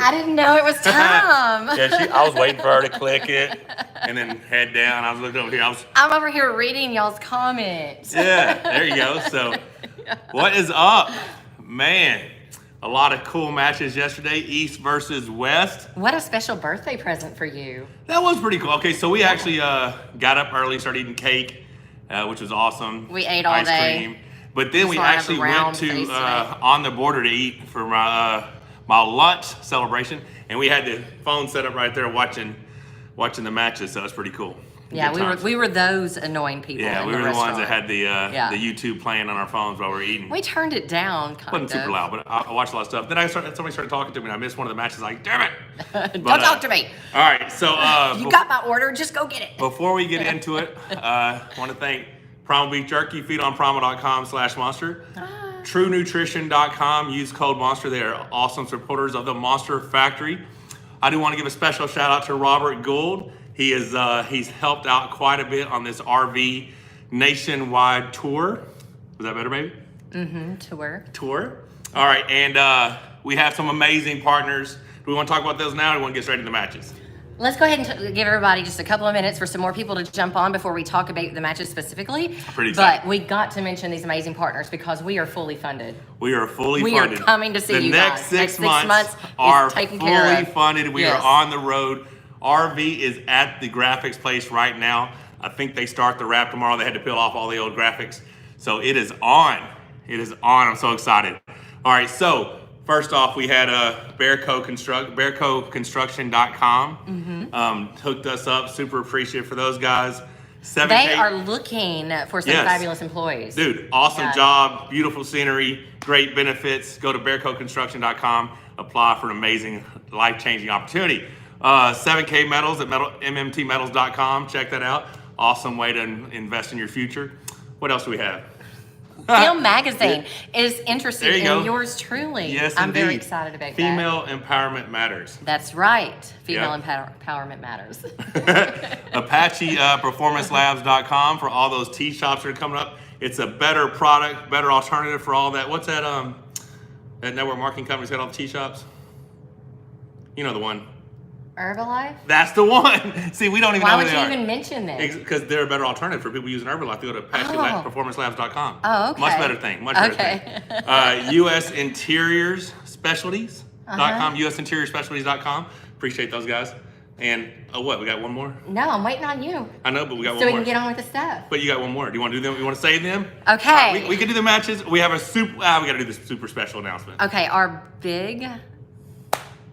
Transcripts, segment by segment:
I didn't know it was time. Yeah, I was waiting for her to click it and then head down. I was looking over here. I'm over here reading y'all's comments. Yeah, there you go. So, what is up? Man, a lot of cool matches yesterday. East versus West. What a special birthday present for you. That was pretty cool. Okay, so we actually got up early, started eating cake, which was awesome. We ate all day. Cream. But then we actually went to On the Border to eat for my lunch celebration, and we had the phone set up right there watching the matches, so it was pretty cool. Yeah, we were those annoying people. Yeah, in we were the ones that had the the YouTube playing on our phones while we were eating. We turned it down, kind of. Wasn't super loud, but I watched a lot of stuff. Then somebody started talking to me, and I missed one of the matches. Like, damn it! Don't talk to me. All right, so you got my order. Just go get it. Before we get into it, I want to thank Primal Beef Jerky. Feedonprimal.com/monster. TrueNutrition.com. Use code Monster. They are awesome supporters of the Monster Factory. I do want to give a special shout out to Robert Gould. He is he's helped out quite a bit on this RV nationwide tour. Was that better, baby? Tour. All right, and we have some amazing partners. Do we want to talk about those now, or do we want to get straight into the matches? Let's go ahead and give everybody just a couple of minutes for some more people to jump on before we talk about the matches specifically. Pretty excited. But we got to mention these amazing partners because we are fully funded. We are fully funded. We are coming to see you guys. The next 6 months are fully funded. We are on the road. RV is at the graphics place right now. I think they start the wrap tomorrow. They had to peel off all the old graphics. So it is on. It is on. I'm so excited. All right, so first off, we had bearcoconstruction.com hooked us up. Super appreciative for those guys. They are looking for some fabulous employees. Dude, awesome job, beautiful scenery, great benefits. Go to bearcoconstruction.com, apply for an amazing, life-changing opportunity. 7K Metals at mmtmetals.com. Check that out. Awesome way to invest in your future. What else do we have? Film Magazine is interested in yours truly. Yes, I'm indeed. very excited about Female Empowerment Matters. That's right. Female Empowerment Matters. Apache PerformanceLabs.com for all those tea shops that are coming up. It's a better product, better alternative for all that. What's that that network marketing company's got all the tea shops? You know the one. Herbalife? That's the one. See, we don't even know who they are. Why would you even mention this? Because they're a better alternative for people using Herbalife. They go to PerformanceLabs.com. Oh, okay. Much better thing. Much better thing. US Interiors Specialties.com. USInteriorSpecialties.com. Appreciate those guys. And what? We got one more? No, I'm waiting on you. I know, but we got one more. So we more. can get on with the stuff. But you got one more. Do you want to do them? You want to save them? Okay. We can do the matches. We have a super. We got to do this super special announcement. Okay, our big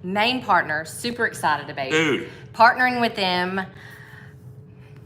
main partner, super excited about. Dude. Partnering with them.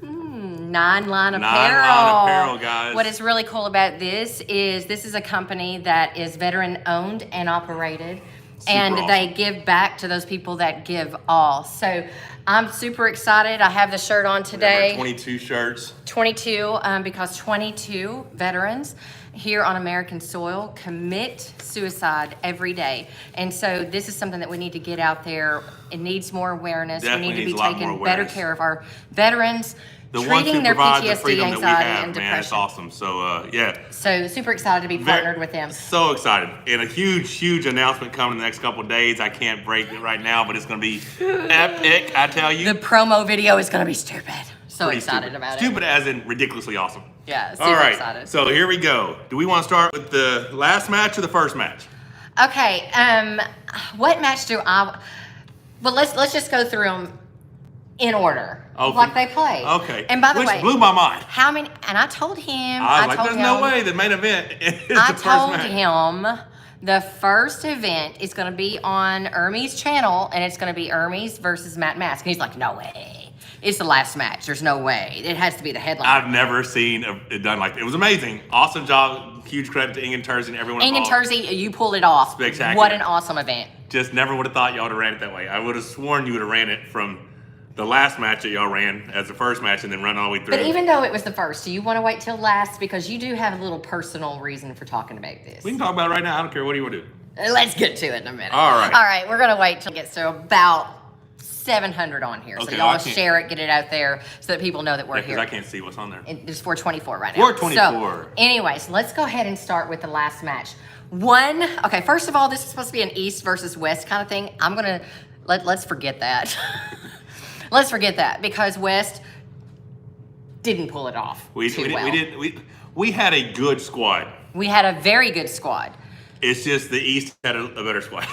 Nine Line Apparel. 9 Line Apparel, guys. What is really cool about this is a company that is veteran owned and operated. And they give back to those people that give all. So I'm super excited. I have the shirt on today. 22 shirts. 22, because 22 veterans here on American soil commit suicide every day. And so this is something that we need to get out there. It needs more awareness. Definitely we need to be taking better care of our veterans. The ones who their provide PTSD, the freedom anxiety, that we have, and man, depression. it's awesome. So, yeah. So super excited to be partnered with them. So excited. And a huge announcement coming in the next couple of days. I can't break it right now, but it's going to be epic, I tell you. The promo video is going to be stupid. So Pretty excited about it. Stupid as in ridiculously awesome. Yeah, super All right, excited. So here we go. Do we want to start with the last match or the first match? Okay, what match do I... Well, let's just go through them in order, like they play. Okay. And by the way, which blew my mind. How many? And I told him. I was like, "There's no way the main event is the first match." I told him the first event is going to be on Ermes' channel, and it's going to be Ermes versus Matt Mask. And he's like, "No way! It's the last match. There's no way. It has to be the headline." I've never seen it done like that. It was amazing. Awesome job. Huge credit to Engin, Terzi, and everyone involved. Engin, Terzi, you pulled it off. Spectacular. What an awesome event. Just never would have thought y'all would have ran it that way. I would have sworn you would have ran it from the last match that y'all ran as the first match and then run all the way through. But even though it was the first, do you want to wait till last? Because you do have a little personal reason for talking about this. We can talk about it right now. I don't care. What do you want to do? Let's get to it in a minute. All right. All right, we're going to wait till it gets to about 700 on here. Okay, so y'all share it, get it out there so that people know that we're here. I can't see what's on there. There's 424 right now. 424. So, anyways, let's go ahead and start with the last match. Okay, first of all, this is supposed to be an East versus West kind of thing. I'm gonna let's forget that. Let's forget that because West didn't pull it off We had a good squad. We had a very good squad. It's just the East had a better squad.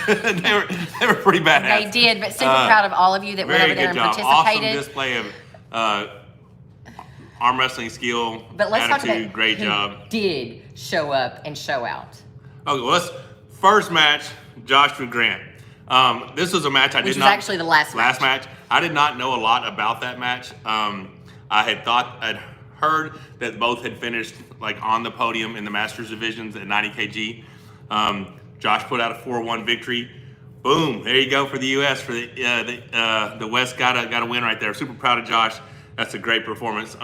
they were pretty badass. They did, but super proud of all of you that went over there and participated. Awesome display of arm wrestling skill, but let's attitude, talk about great who job. Did show up and show out. Okay, well, first match, Joshua Grant. This was a match Which was actually the last match. I did not know a lot about that match. I'd heard that both had finished like on the podium in the Masters divisions at 90 kg. Josh put out a 4-1 victory. Boom! There you go for the U.S. For the West got a win right there. Super proud of Josh. That's a great performance.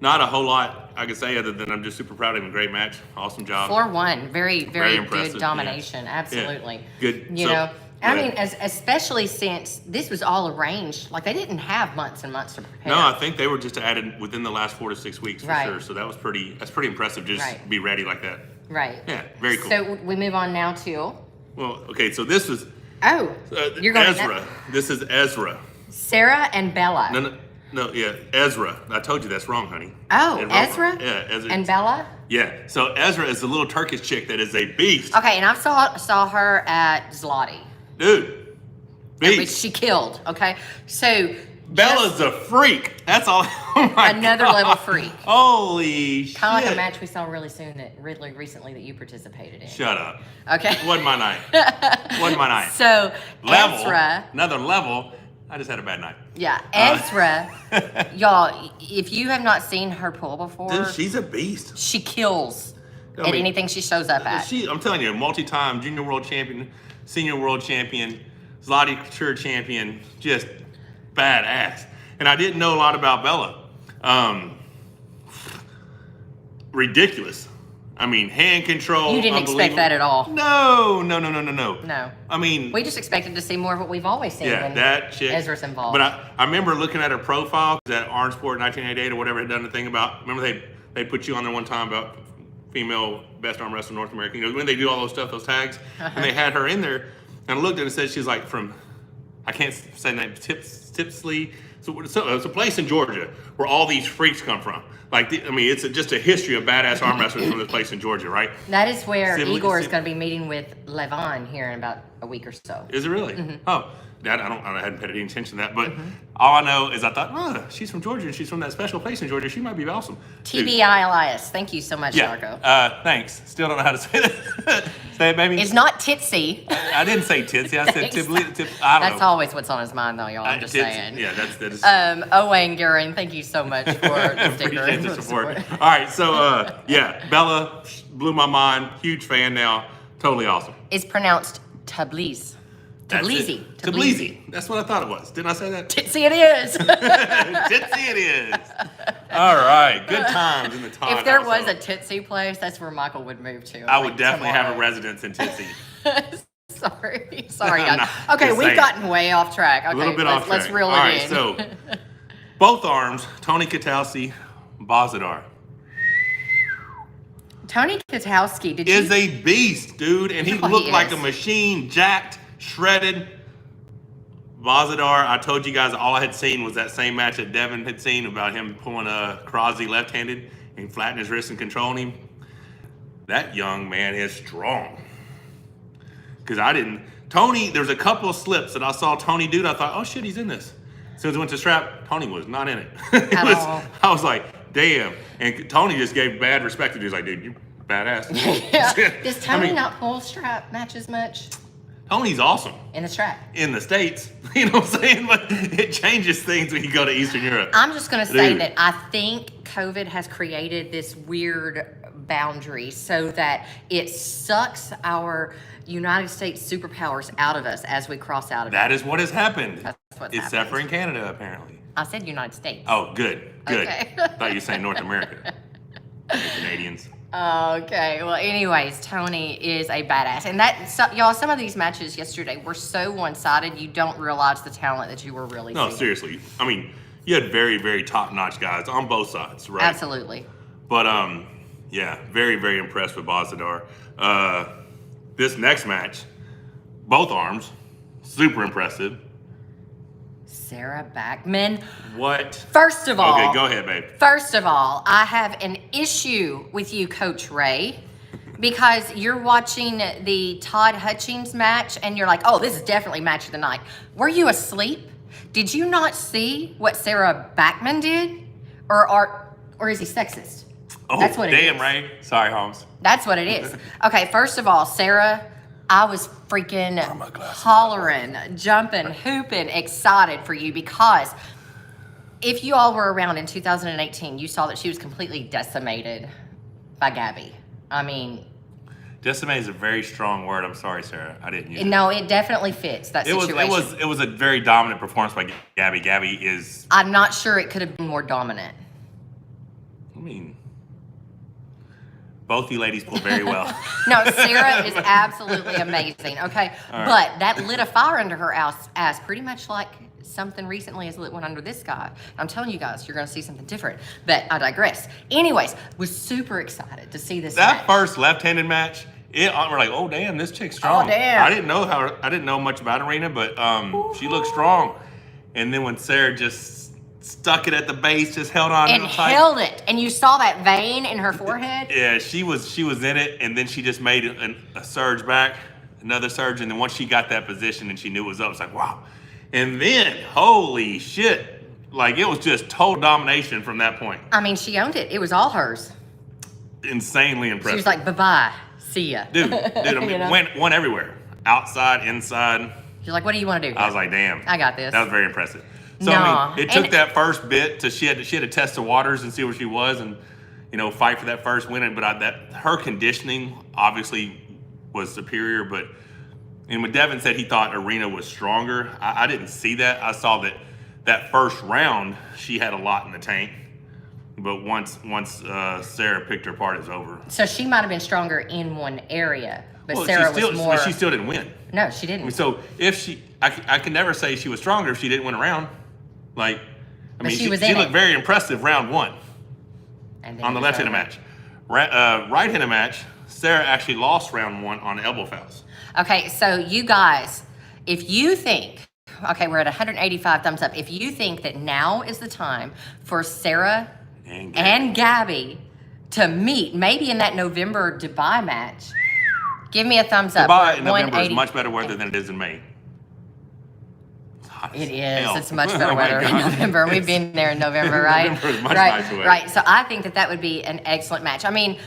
Not a whole lot I can say other than I'm just super proud of him. Great match. Awesome job. 4-1. Very impressive. good domination. Yeah. Absolutely. Yeah. Good. You know, I mean, especially since this was all arranged. Like they didn't have months and months to prepare. No, I think they were just added within the last 4 to 6 weeks for sure. So that's pretty impressive. Just be ready like that. Right. Yeah. Very cool. So we move on now to. Well, okay. So this is. Oh. You're going Ezra. This is Ezra. Sera and Bella. No, yeah, Ezra. I told you that's wrong, honey. Oh, Ezra? Yeah, Ezra. And Bella? Yeah. So Ezra is the little Turkish chick that is a beast. Okay, and I saw her at Zloty. Dude. Beast. Which she killed, okay? So Bella's a freak. That's all. Oh my another God. level freak. Holy shit. Kind of like a match we saw really recently that you participated in. Shut up. Okay. Wasn't my night. Wasn't my night. So Ezra. Another level. I just had a bad night. Yeah, Ezra, y'all, if you have not seen her pull before. Dude, she's a beast. She kills at anything she shows up at. I'm telling you, multi-time junior world champion, senior world champion, Zloty Couture champion, just badass. And I didn't know a lot about Bella. Ridiculous. I mean, hand control. You didn't expect that at all. No. No. I mean, we just expected to see more of what we've always seen. Yeah, when that chick. Ezra's involved. But I remember looking at her profile that Orange Sport 1988 or whatever had done the thing about. Remember they put you on there one time about female best arm wrestler in North America. You know when they do all those stuff, those tags, and they had her in there. And I looked at it and said she's like from, I can't say the name, Tipsley. So it's a place in Georgia where all these freaks come from. Like, it's just a history of badass arm wrestlers from this place in Georgia, right? That is where Igor is going to be meeting with Levon here in about a week or so. Is it really? Mm-hmm. Oh, that I hadn't paid any attention to that. But all I know is I thought, she's from Georgia and she's from that special place in Georgia. She might be awesome. TBI Elias. Thank you so much, Darko. Thanks. Still don't know how to say that. Say it, baby. It's not Titsy. I didn't say Titsy. I said Tip. I don't know. That's always what's on his mind, though, y'all. I'm just saying. Yeah, that is. Owen Guerin, thank you so much for the sticker. Appreciate the support. All right, so Bella blew my mind. Huge fan now. Totally awesome. It's pronounced Tabliz. Tablizi. That's what I thought it was. Didn't I say that? Titsy it is. Titsy it is. All right. Good times in the Todd If there household. was a Titsy place, that's where Michael would move to. I would definitely have a residence in Titsy. Sorry, guys. Okay, we've gotten way off track. Okay, a little bit off track. Let's reel it in. All right, so both arms, Tony Kitowski, Bozhidar. Tony Kitowski, is a beast, dude, and he looked like a machine, jacked, shredded. Bozhidar, I told you guys all I had seen was that same match that Devin had seen about him pulling a Kiraz left-handed and flattening his wrist and controlling him. That young man is strong. Because Tony, there's a couple of slips that I saw Tony do that I thought, oh shit, he's in this. As soon as I went to strap, Tony was not in it. I was like, damn. And Tony just gave bad respect to you. He was like, dude, you badass. Yeah. Does Tony not pull strap matches much? Tony's awesome. In the strap. In the States. You know what I'm saying? But it changes things when you go to Eastern Europe. I'm just going to say that I think COVID has created this weird boundary so that it sucks our United States superpowers out of us as we cross out of it. That is what has happened. That's what's Except happened. for in Canada, apparently. I said United States. Oh, good. Okay. Thought you were saying North America. The Canadians. Okay. Well, anyways, Tony is a badass. And y'all, some of these matches yesterday were so one-sided, you don't realize the talent that you were really seeing. No, seriously. I mean, you had very, very top-notch guys on both sides, right? Absolutely. But, Yeah, very, very impressed with Bozhidar. This next match, both arms, super impressive. Sera Backman. What? First of all. Okay, go ahead, babe. First of all, I have an issue with you, Coach Ray, because you're watching the Todd Hutchings match and you're like, oh, this is definitely match of the night. Were you asleep? Did you not see what Sera Backman did? Or is he sexist? Oh, that's what it damn is. Right. Sorry, Holmes. That's what it is. Okay, first of all, Sera, I was freaking hollering, jumping, hooping, excited for you because if you all were around in 2018, you saw that she was completely decimated by Gabby. I mean... Decimated is a very strong word. I'm sorry, Sera. I didn't use it. No, it definitely fits that situation. It was a very dominant performance by Gabby. Gabby is... I'm not sure it could have been more dominant. I mean... Both you ladies pulled very well. No, Sera is absolutely amazing, okay? Right. But that lit a fire under her ass pretty much like something recently has lit one under this guy. I'm telling you guys, you're going to see something different. But I digress. Anyways, was super excited to see this That match. first left-handed match, we're like, oh, damn, this chick's strong. Oh, damn. I didn't know much about Irina, but she looked strong. And then when Sera just stuck it at the base, just held on and real tight. held it. And you saw that vein in her forehead? Yeah, she was in it, and then she just made a surge back, another surge, and then once she got that position and she knew it was up, it's like, wow. And then, holy shit, like it was just total domination from that point. I mean, she owned it. It was all hers. Insanely impressive. She was like, bye-bye, see ya. Dude, I mean, You know? went everywhere. Outside, inside. She's like, what do you want to do? I was like, damn. I got this. That was very impressive. So, No. I mean, it took And- that first bit she had to test the waters and see where she was and, fight for that first win. But her conditioning obviously was superior. And when Devin said he thought Irina was stronger, I didn't see that. I saw that first round, she had a lot in the tank. But once Sera picked her apart, it's over. So she might have been stronger in one area, but Well, Sera was more... She still didn't win. No, she didn't. I mean, so if I can never say she was stronger if she didn't win a round. Like, she was she in looked it. very impressive round one And then on the it was left-handed over. match. Right-handed match, Sera actually lost round one on elbow fouls. Okay, so you guys, if you think, okay, we're at 185 thumbs up. If you think that now is the time for Sera and Gabby to meet, maybe in that November Dubai match, give me a thumbs up. Dubai We're at in November is 180 much better weather than it is in May. It's hot as It is. hell. It's much better Oh my weather in God. November. We've been there in November, right? November is much right, nicer weather. right. So I think that would be an excellent match. I mean,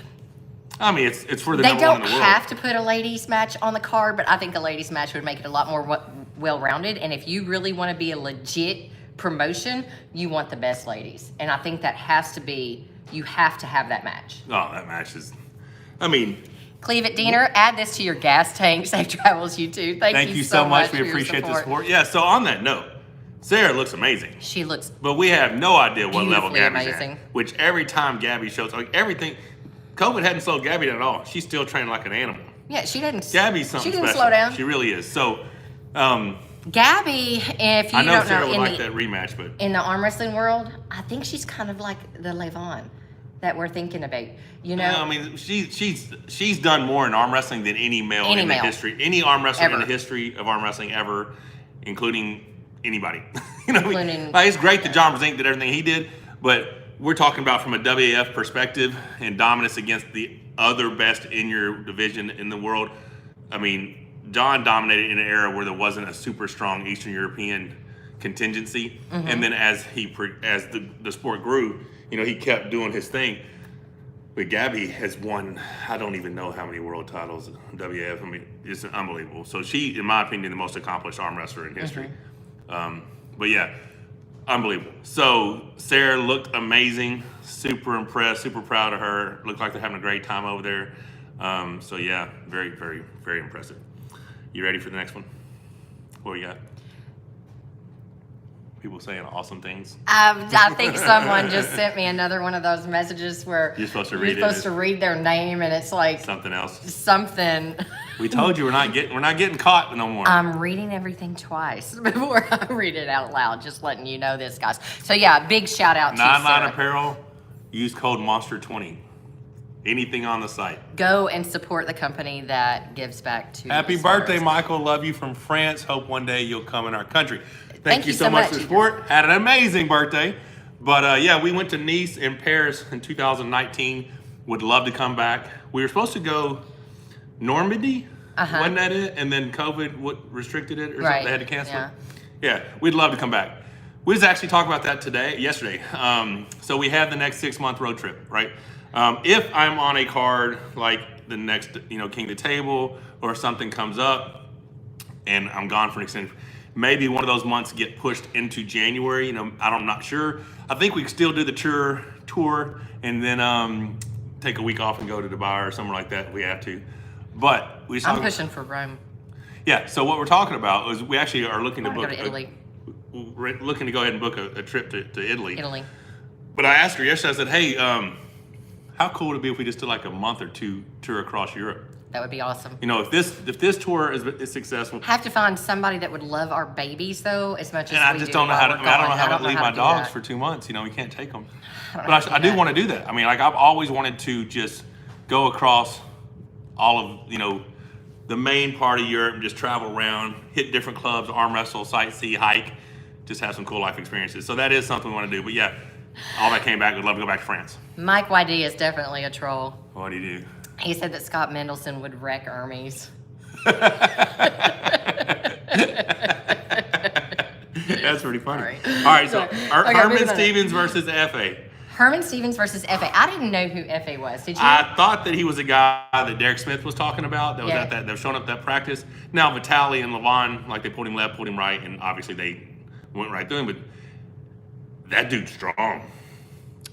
it's for the they number one don't in the world. have to put a ladies match on the card, but I think a ladies match would make it a lot more well-rounded. And if you really want to be a legit promotion, you want the best ladies. And I think that has to be, you have to have that match. Oh, that match is, I mean, Cleve it, Diener, add this to your gas tank. Safe travels, you too. Thank you so much. for We your appreciate the support. Yeah, so on that note, Sera looks amazing. She looks But we have no idea what level Beautifully Gabby's amazing. at. Which every time Gabby shows, like everything, COVID hadn't slowed Gabby down at all. She's still training like an animal. Yeah, she didn't. Gabby's something She didn't special. slow down. She really is. So, Gabby, if you I know don't Sera know, would in like the that rematch, but in the arm wrestling world, I think she's kind of like the Levon that we're thinking about. You know, I mean, she's done more in arm wrestling than any male Any in male. the history, any arm wrestler in Ever. the history of arm wrestling ever, including anybody. You know, what I mean? Including- Like, it's great that John Brink did everything he did, but we're talking about from a WAF perspective and dominance against the other best in your division in the world. I mean, John dominated in an era where there wasn't a super strong Eastern European contingency, and then as the sport grew, he kept doing his thing. But Gabby has won, I don't even know how many world titles in WAF. I mean, it's unbelievable. So she, in my opinion, the most accomplished arm wrestler in history. But yeah, unbelievable. So Sera looked amazing, super impressed, super proud of her. Looked like they're having a great time over there. So yeah, very, very, very impressive. You ready for the next one? What we got? People saying awesome things. I think someone just sent me another one of those messages where You're supposed to read you're supposed to read their name, and it's like Something else. something. We told you we're not getting caught no more. I'm reading everything twice before I read it out loud. Just letting you know this, guys. So yeah, big shout out to Nine Line Sera. Apparel. Use code Monster20. anything on the site. Go and support the company that gives back to Happy the birthday, stars. Michael. Love you from France. Hope one day you'll come in our country. Thank you you so so much much, for the Ethan. support. Had an amazing birthday. But yeah, we went to Nice and Paris in 2019. Would love to come back. We were supposed to go Normandy. Wasn't that it? And then COVID restricted it or something. Right. They had to cancel Yeah. it. Yeah, we'd love to come back. We just actually talked about that yesterday. So we have the next 6-month road trip, right? If I'm on a card like the next, King of the Table or something comes up and I'm gone for an extended, maybe one of those months get pushed into January. I'm not sure. I think we can still do the tour and then take a week off and go to Dubai or somewhere like that. We have to. But I'm pushing for Rome. Yeah. So what we're talking about is we actually are looking to I book. wanna go to Italy. We're looking to go ahead and book a trip to Italy. Italy. But I asked her yesterday. I said, "Hey, how cool would it be if we just did like a month or two tour across Europe? That would be awesome. If this tour is successful, Have to find somebody that would love our babies though as much as and I we just do don't know how to. while I don't we're know how gone. to leave how my do dogs that. for 2 months. We can't take them. I don't know But how I to do that. want to do that. I mean, like I've always wanted to just go across all of the main part of Europe and just travel around, hit different clubs, arm wrestle, sightsee, hike, just have some cool life experiences. So that is something we want to do. But yeah, all that came back. We'd love to go back to France. Mike YD is definitely a troll. What do you do? He said that Scott Mendelson would wreck Ermes. That's pretty funny. Sorry. All right, so Okay, Herman moving on. Stevens versus FA. Herman Stevens versus FA. I didn't know who FA was. Did you? I thought that he was a guy that Derek Smith was talking about that was Yeah. that was showing up at that practice. Now Vitali and Levon, like they pulled him left, pulled him right, and obviously they went right through him. But that dude's strong.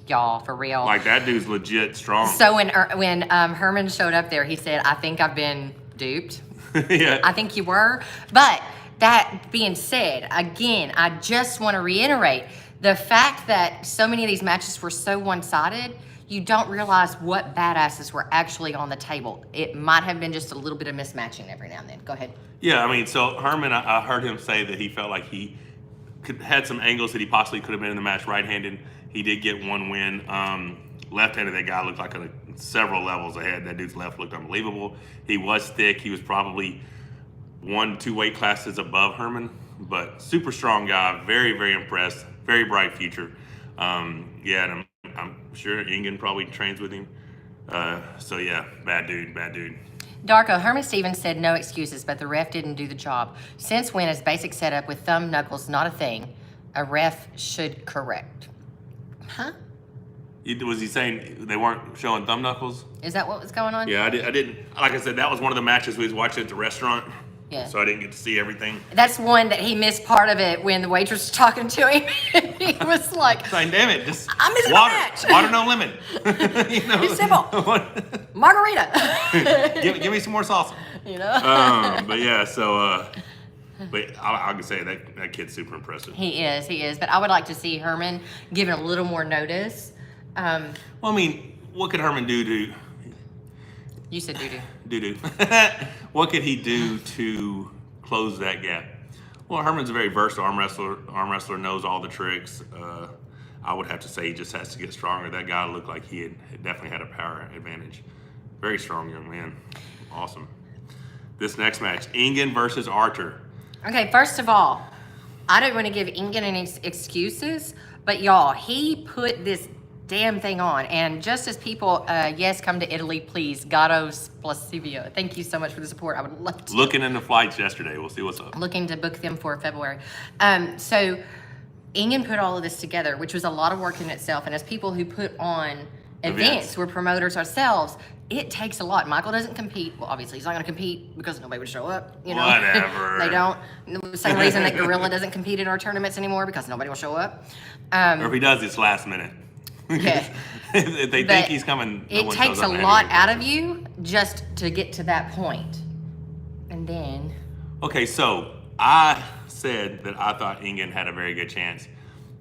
Y'all, for real. Like that dude's legit strong. So when Herman showed up there, he said, "I think I've been duped. Yeah. I think you were." But that being said, again, I just want to reiterate the fact that so many of these matches were so one-sided. You don't realize what badasses were actually on the table. It might have been just a little bit of mismatching every now and then. Go ahead. Yeah, I mean, so Herman, I heard him say that he felt like he had some angles that he possibly could have been in the match right-handed. He did get one win. Left-handed, that guy looked like several levels ahead. That dude's left looked unbelievable. He was thick. He was probably 1-2 weight classes above Herman, but super strong guy. Very, very impressed. Very bright future. Yeah, and I'm sure Engin probably trains with him. So yeah, bad dude. Darko, Herman Stevens said no excuses, but the ref didn't do the job. Since when is basic setup with thumb knuckles not a thing? A ref should correct. Huh? Was he saying they weren't showing thumb knuckles? Is that what was going on? Yeah, I didn't. Like I said, that was one of the matches we was watching at the restaurant. Yeah. So I didn't get to see everything. That's one that he missed part of it when the waitress was talking to him. He was like, Saying, damn it, just I'm missing water. the match. Water, no lemon. It's simple. Margarita. give me some more salsa. But yeah, so but I can say that kid's super impressive. He is. But I would like to see Herman given a little more notice. Well, I mean, what could Herman do to You said doo-doo. doo-doo? What could he do to close that gap? Well, Herman's a very versatile arm wrestler. Arm wrestler, knows all the tricks. I would have to say he just has to get stronger. That guy looked like he had definitely had a power advantage. Very strong young man. Awesome. This next match, Engin versus Artur. Okay, first of all, I don't want to give Engin any excuses, but y'all, he put this damn thing on. And just as people, yes, come to Italy, please. Gatos Placivio. Thank you so much for the support. I would love to. Looking into flights yesterday. We'll see what's up. Looking to book them for February. So Engin put all of this together, which was a lot of work in itself. And as people who put on events, we're promoters ourselves, it takes a lot. Michael doesn't compete. Well, obviously, he's not going to compete because nobody would show up. Whatever. They don't. The same reason that Gorilla doesn't compete in our tournaments anymore because nobody will show up. Or if he does, it's last minute. Yeah. If they think he's coming, no it one takes shows up a and lot has out any of you just to get to that point. And then... Okay, so I said that I thought Engin had a very good chance,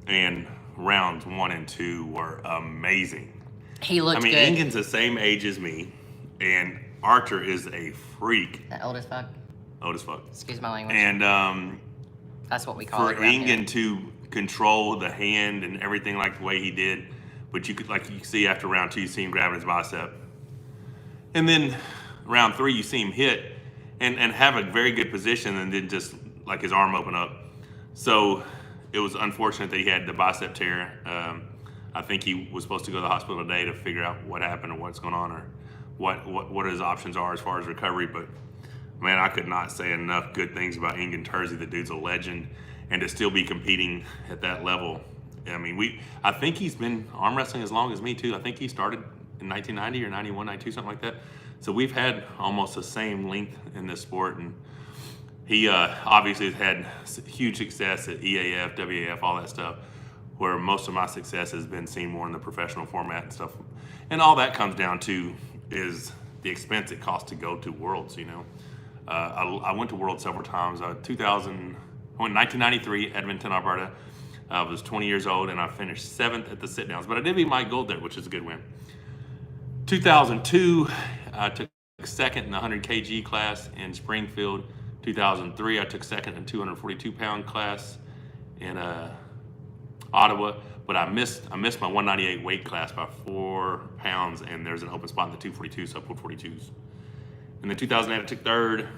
and rounds 1 and 2 were amazing. He looked good. Engin's the same age as me, and Artur is a freak. Old as fuck. Old as fuck. Excuse my language. And That's what we call for it around here. Engin to control the hand and everything like the way he did, but you could, like you see after round 2, you see him grabbing his bicep. And then round 3, you see him hit and have a very good position, and then just like his arm open up. So it was unfortunate that he had the bicep tear. I think he was supposed to go to the hospital today to figure out what happened or what's going on, or what his options are as far as recovery. But man, I could not say enough good things about Engin Terzi. The dude's a legend, and to still be competing at that level. I mean, I think he's been arm wrestling as long as me too. I think he started in 1990 or 91, 92, something like that. So we've had almost the same length in this sport, and he obviously has had huge success at EAF, WAF, all that stuff, where most of my success has been seen more in the professional format and stuff. And all that comes down to is the expense it costs to go to Worlds, you know. I went to Worlds several times. I went 1993, Edmonton, Alberta. I was 20 years old, and I finished 7th at the sit-downs. But I did beat Mike Gold there, which is a good win. 2002, I took 2nd in the 100 kg class in Springfield. 2003, I took 2nd in 242-pound class in Ottawa. But I missed my 198 weight class by 4 pounds, and there's an open spot in the 242, so I put 42s. And then 2008, I took 3rd.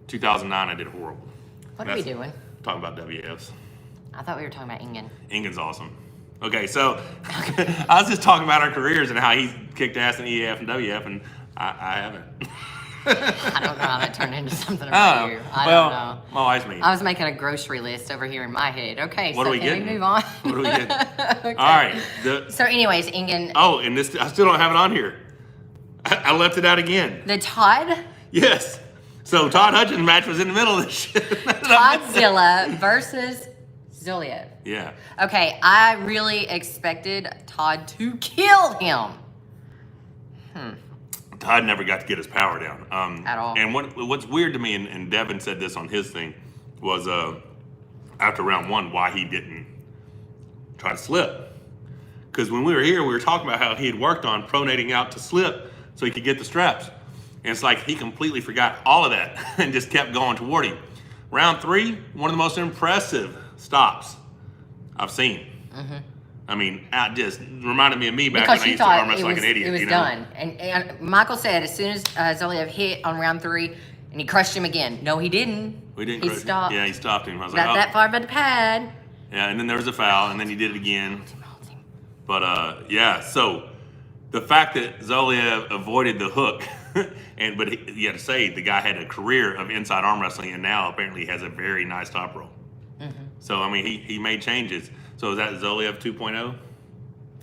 2009, I did horrible. What are we doing? Talking about WFs. I thought we were talking about Engin. Engin's awesome. Okay, so I was just talking about our careers and how he kicked ass in EAF and WF, and I haven't. I don't know how that turned into something about you. I don't know. My wife's mean. I was making a grocery list over here in my head. Okay, What so are we can getting? we move on? What are we getting? Okay. All right. So anyways, Engin. Oh, and this, I still don't have it on here. I left it out again. The Todd? Yes. So Todd Hutchings match was in the middle of this shit. Toddzilla versus Zoloev. Yeah. Okay, I really expected Todd to kill him. Todd never got to get his power down. At all. And what's weird to me, and Devin said this on his thing, was after round 1, why he didn't try to slip. Because when we were here, we were talking about how he had worked on pronating out to slip so he could get the straps. And it's like he completely forgot all of that and just kept going toward him. Round 3, one of the most impressive stops I've seen. Mm-hmm. I mean, it just reminded me of me back when I used to arm wrestle like an idiot. It was you know? done. And Michael said as soon as Zoloev hit on round 3, and he crushed him again. No, he didn't. He stopped. Yeah, he stopped him. I was Not like, that far by the pad. Yeah, and then there was a foul, and then he did it again. But yeah, so the fact that Zoloev avoided the hook, but you had to say the guy had a career of inside arm wrestling, and now apparently has a very nice top roll. Mm-hmm. So I mean, he made changes. So is that Zoloev 2.0?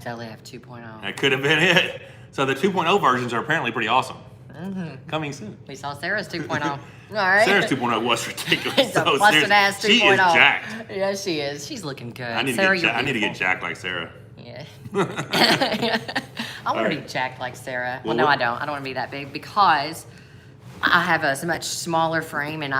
Zoloev 2.0. That could have been it. So the 2.0 versions are apparently pretty awesome. Mm-hmm. Coming soon. We saw Sera's 2.0. All right. Sarah's 2.0 was ridiculous. It's a busted ass 2.0. She is jacked. Yes, she is. She's looking good. I need to get jacked like Sera. Yeah. I want to be jacked like Sera. Well, no, I don't. I don't want to be that big because I have a much smaller frame, and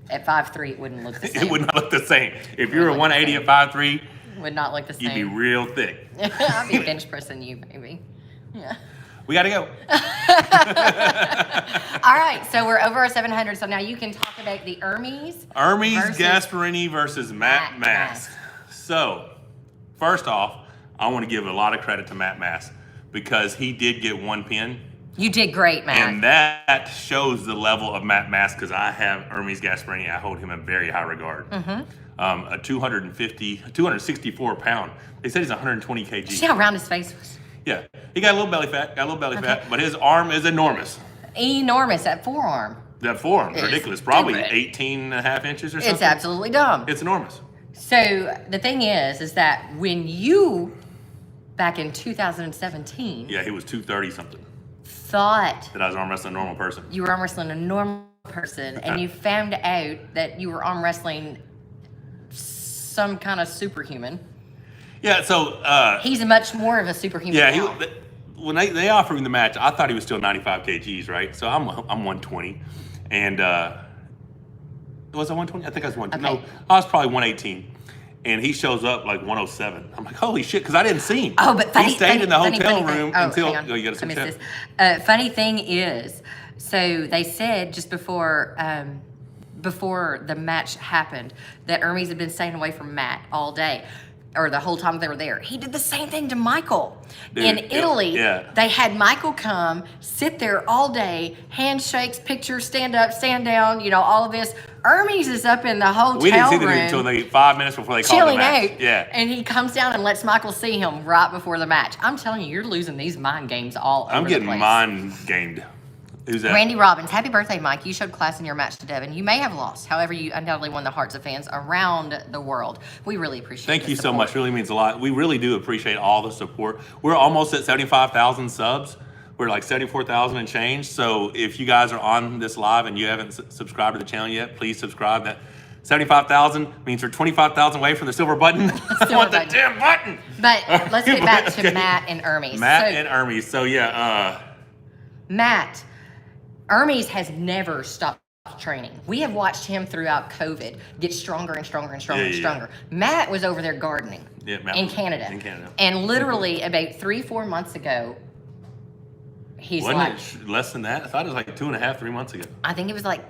at 5'3", it wouldn't look the same. It would not look the same. If you're a 180 at 5'3", would not look the same. You'd be real thick. I'd be bench pressing you, maybe. Yeah. We got to go. All right, so we're over our 700. So now you can talk about the Ermes Gasparini versus Matt Mask. So, first off, I want to give a lot of credit to Matt Mask because he did get 1 pin. You did great, Matt. And that shows the level of Matt Mask because I have Ermes Gasparini. I hold him in very high regard. Mm-hmm. A 264 pound. They said he's 120 kg. See how round his face was? Yeah, he got a little belly fat, but his arm is enormous. Enormous, that forearm. That forearm is ridiculous. Probably 18 and a half inches or something. It's absolutely dumb. It's enormous. So the thing is that when you, back in 2017. Yeah, he was 230 something. Thought. That I was arm wrestling a normal person. You were arm wrestling a normal person, and you found out that you were arm wrestling some kind of superhuman. Yeah, so he's much more of a superhuman. Yeah, when they offered him the match, I thought he was still 95 kgs, right? So I'm 120, and was I 120? I think I was 120. Okay. No, I was probably 118, and he shows up like 107. I'm like, holy shit, because I didn't see him. Oh, but he stayed in the hotel room until. Oh, you got to this. Funny thing is, so they said just before the match happened that Ermes had been staying away from Matt all day. or the whole time they were there. He did the same thing to Michael. Dude, in Italy, yeah. they had Michael come, sit there all day, handshakes, pictures, stand up, stand down, all of this. Ermes is up in the hotel room. We didn't see them until 5 minutes before they called the match. Out. Yeah. And he comes down and lets Michael see him right before the match. I'm telling you, you're losing these mind games all over the place. I'm getting mind gamed. Who's that? Randy Robbins. Happy birthday, Mike. You showed class in your match to Devin. You may have lost. However, you undoubtedly won the hearts of fans around the world. We really appreciate it. Thank you so much. Really means a lot. We really do appreciate all the support. We're almost at 75,000 subs. We're like 74,000 and change. So if you guys are on this live and you haven't subscribed to the channel yet, please subscribe. That 75,000 means we're 25,000 away from the silver button. I want the damn button. But let's get back to Matt and Ermes. Matt and Ermes. So yeah. Matt. Ermes has never stopped training. We have watched him throughout COVID get stronger and stronger and stronger and stronger. Matt was over there gardening in Canada. And literally about 3-4 months ago, he's Wasn't it less than that? I thought it was like 2.5, 3 months ago. I think it was like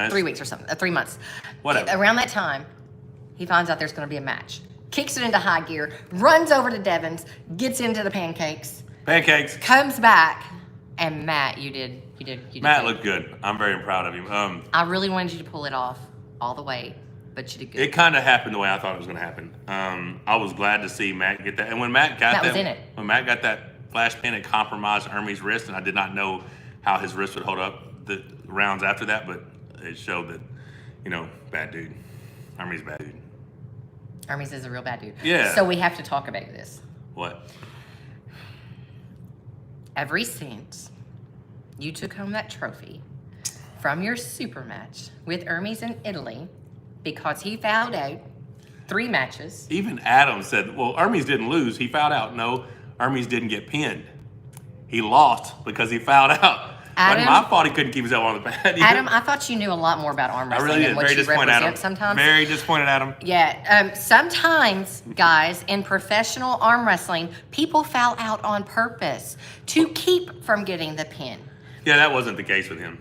3 weeks or something, 3 months. Whatever. Around that time, he finds out there's going to be a match. Kicks it into high gear, runs over to Devon's, gets into the pancakes. Comes back, and Matt, you did. Matt looked good. I'm very proud of him. I really wanted you to pull it off all the way, but you did good. It kind of happened the way I thought it was going to happen. I was glad to see Matt get that. And when Matt got when Matt got that flash pin, it compromised Ermes' wrist, and I did not know how his wrist would hold up the rounds after that, but it showed that, bad dude. Ermes bad dude. Ermes is a real bad dude. Yeah. So we have to talk about this. What? Ever since you took home that trophy from your super match with Ermes in Italy, because he fouled out 3 matches. Even Adam said, well, Ermes didn't lose. He fouled out. No, Ermes didn't get pinned. He lost because he fouled out. Adam, wasn't my fault he couldn't keep his elbow on the pad. Adam, I thought you knew a lot more about arm wrestling really than what you represent sometimes. Very disappointed, Adam. Yeah. Sometimes, guys, in professional arm wrestling, people foul out on purpose to keep from getting the pin. Yeah, that wasn't the case with him.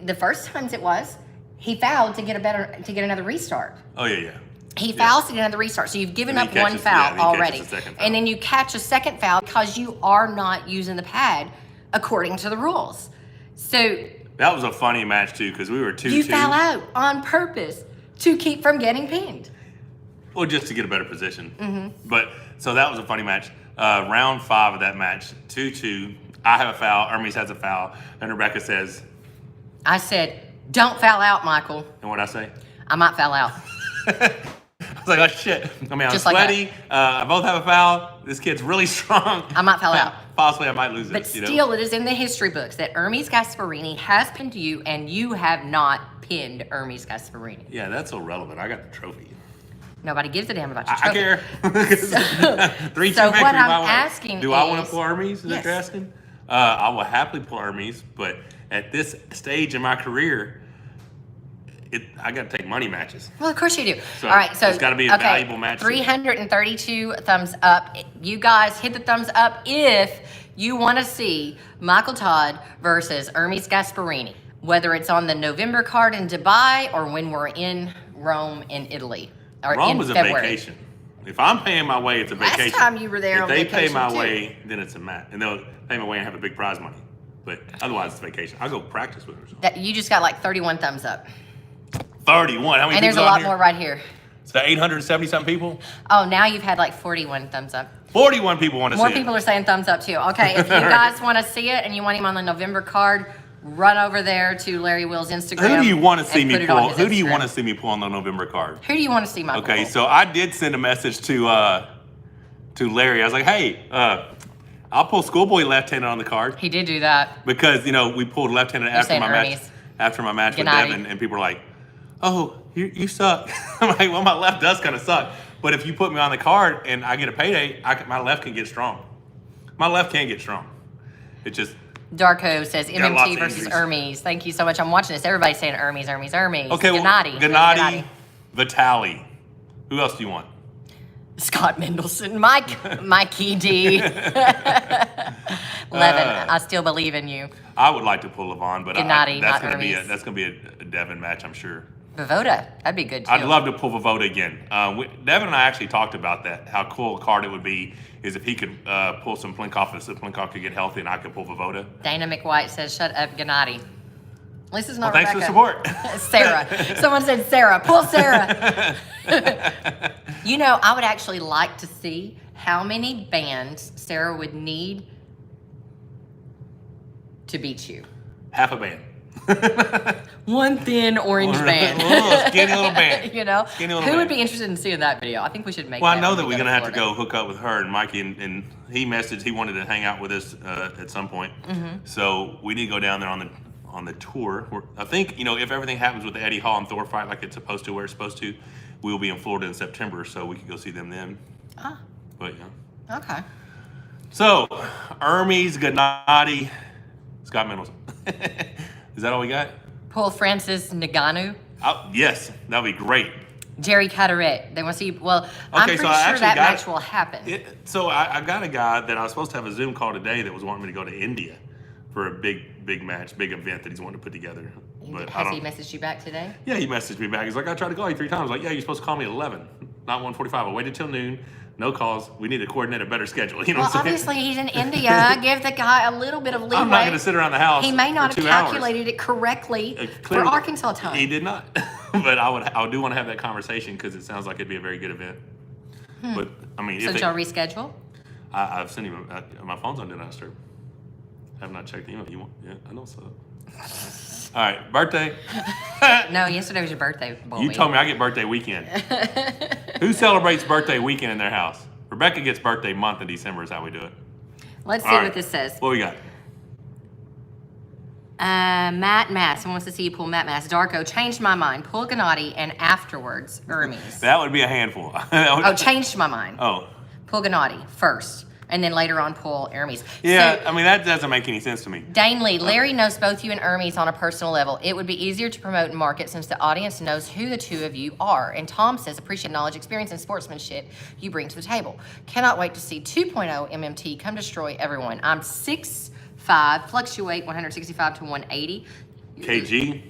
The first times it was, he fouled to get another restart. Oh yeah. He fouls to get another restart. So you've given up one foul already. And then you catch a second foul because you are not using the pad according to the rules. So that was a funny match too, because we were 2-2. You foul out on purpose to keep from getting pinned. Well, just to get a better position. Mm-hmm. But so that was a funny match. Round 5 of that match, 2-2. I have a foul. Ermes has a foul. And Rebecca says, I said, don't foul out, Michael. And what'd I say? I might foul out. I was like, oh shit. I mean, I'm sweaty. I both have a foul. This kid's really strong. I might foul out. Possibly I might lose it. But still, it is in the history books that Ermes Gasparini has pinned you, and you have not pinned Ermes Gasparini. Yeah, that's irrelevant. I got the trophy. Nobody gives a damn about your trophy. I care. 3-2 victory. What I'm asking do I want to pull Ermes? Is that what you're asking? I will happily pull Ermes, but at this stage in my career, I got to take money matches. Well, of course you do. So all right, so it's got to be a valuable match. 332 thumbs up. You guys hit the thumbs up if you want to see Michael Todd versus Ermes Gasparini, whether it's on the November card in Dubai or when we're in Rome in Italy. Or Rome in was February. A vacation. If I'm paying my way, it's a vacation. Last time you were there if on they vacation pay my too. way, then it's a match. And they'll pay my way and have a big prize money. But otherwise, it's vacation. I'll go practice with her. You just got like 31 thumbs up. 31. How many and there's a lot more right here. So 870-something people? Oh, now you've had like 41 thumbs up. 41 people want to see it. More people are saying thumbs up too. Okay, if you guys want to see it and you want him on the November card, run over there to Larry Will's Instagram. Who do you want to see me pull? Who do you want to see me pull on the November card? Who do you want to see, Michael? Okay, so I did send a message to Larry. I was like, hey, I'll pull Schoolboy left-handed on the card. He did do that. Because, we pulled left-handed after my match with Devin, and people were like, oh, you suck. I'm like, well, my left does kind of suck. But if you put me on the card and I get a payday, my left can get strong. My left can get strong. It just... Darko says MMT versus Ermes. Thank you so much. I'm watching this. Everybody's saying Ermes. Okay, Gennady. Vitali. Who else do you want? Scott Mendelson. Mikey D. Levin, I still believe in you. I would like to pull Levon, but Gennady, that's going to be a Devin match, I'm sure. Vovoda, that'd be good too. I'd love to pull Vovoda again. Devin and I actually talked about that, how cool a card it would be is if he could pull some Plinkov, so Plinkov could get healthy and I could pull Vovoda. Dana McWhite says, shut up, Gennady. This is not Thanks for the support. Sarah. Someone said Sera. Pull Sera. You know, I would actually like to see how many bands Sera would need to beat you. Half a band. One thin orange band. Skinny little band. You know? Skinny little Who would band. be interested in seeing that video? I think we should make Well, that I know when that we we're go going to have to Florida. go hook up with her and Mikey, and he messaged, he wanted to hang out with us at some point. So we need to go down there on the tour. I think, you know, if everything happens with the Eddie Hall and Thor fight like it's supposed to, where it's supposed to, we will be in Florida in September, so we could go see them then. Ah, But yeah. okay. So, Ermes, Gennady, Scott Mendelson. Is that all we got? Pull Francis Ngannou. Oh, yes, that'd be great. Jerry Carteret. They want to see. Well, I'm Okay, pretty so I sure actually that got- match will happen. So I got a guy that I was supposed to have a Zoom call today that was wanting me to go to India for a big match, big event that he's wanting to put together. But I Has don't. he messaged you back today? Yeah, he messaged me back. He's like, I tried to call you 3 times. I was like, yeah, you're supposed to call me at 11, not 1:45. I waited till noon. No calls. We need to coordinate a better schedule. You know Well, what I'm saying? obviously he's in India. Give the guy a little bit of leeway. I'm not going to sit around the house. He may not for have 2 hours. calculated it correctly for Clearly, Arkansas time. He did not. But I do want to have that conversation because it sounds like it'd be a very good event. But I mean, So if did y'all reschedule? I've sent him. My phone's on Do Not Disturb. I have not checked the email. You want? Yeah, I know so. All right, birthday. No, yesterday was your birthday, boy. You told me I get birthday weekend. Who celebrates birthday weekend in their house? Rebecca gets birthday month in December is how we do it. Let's see All what right. this says. What we got? Matt Mass. Someone wants to see you pull Matt Mass. Darko, changed my mind. Pull Gennady and afterwards, Ermes. That would be a handful. Oh, changed my mind. Oh. Pull Gennady first, and then later on pull Ermes. Yeah, So, I mean, that doesn't make any sense to me. Dane Lee, Larry knows both you and Ermes on a personal level. It would be easier to promote and market since the audience knows who the two of you are. And Tom says, appreciate knowledge, experience, and sportsmanship you bring to the table. Cannot wait to see 2.0 MMT come destroy everyone. I'm 6'5", fluctuate 165 to 180. KG?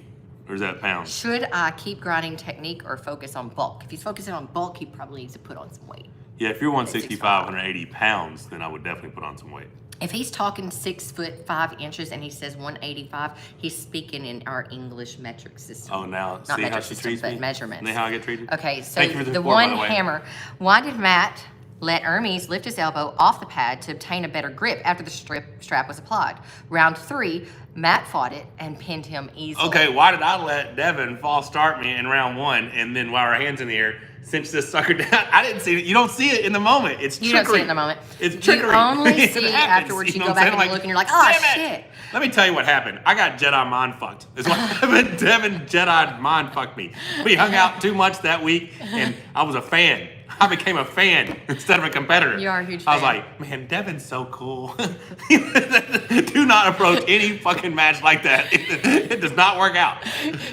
Or is that pounds? Should I keep grinding technique or focus on bulk? If he's focusing on bulk, he probably needs to put on some weight. Yeah, if you're 165, 180 pounds, then I would definitely put on some weight. If he's talking 6'5" and he says 185, he's speaking in our English metric system. Oh, now Not see how metric she system, treats but me? measurements. See how I get treated? Okay, so Thank you for the the support, by one the way. hammer. Why did Matt let Ermes lift his elbow off the pad to obtain a better grip after the strap was applied? Round 3, Matt fought it and pinned him easily. Okay, why did I let Devin false start me in round 1 and then while our hands in the air, cinch this sucker down? I didn't see it. You don't see it in the moment. It's You trickery. don't see it in the moment. It's trickery. You only It see happens, afterwards. You know go what I'm back and saying? you look and you're like, oh, damn it. shit. Let me tell you what happened. I got Jedi mind fucked. Is what happened. Devin Jedi mind fucked me. We hung out too much that week and I was a fan. I became a fan instead of a competitor. You are a huge I was fan. like, man, Devin's so cool. Do not approach any fucking match like that. It does not work out.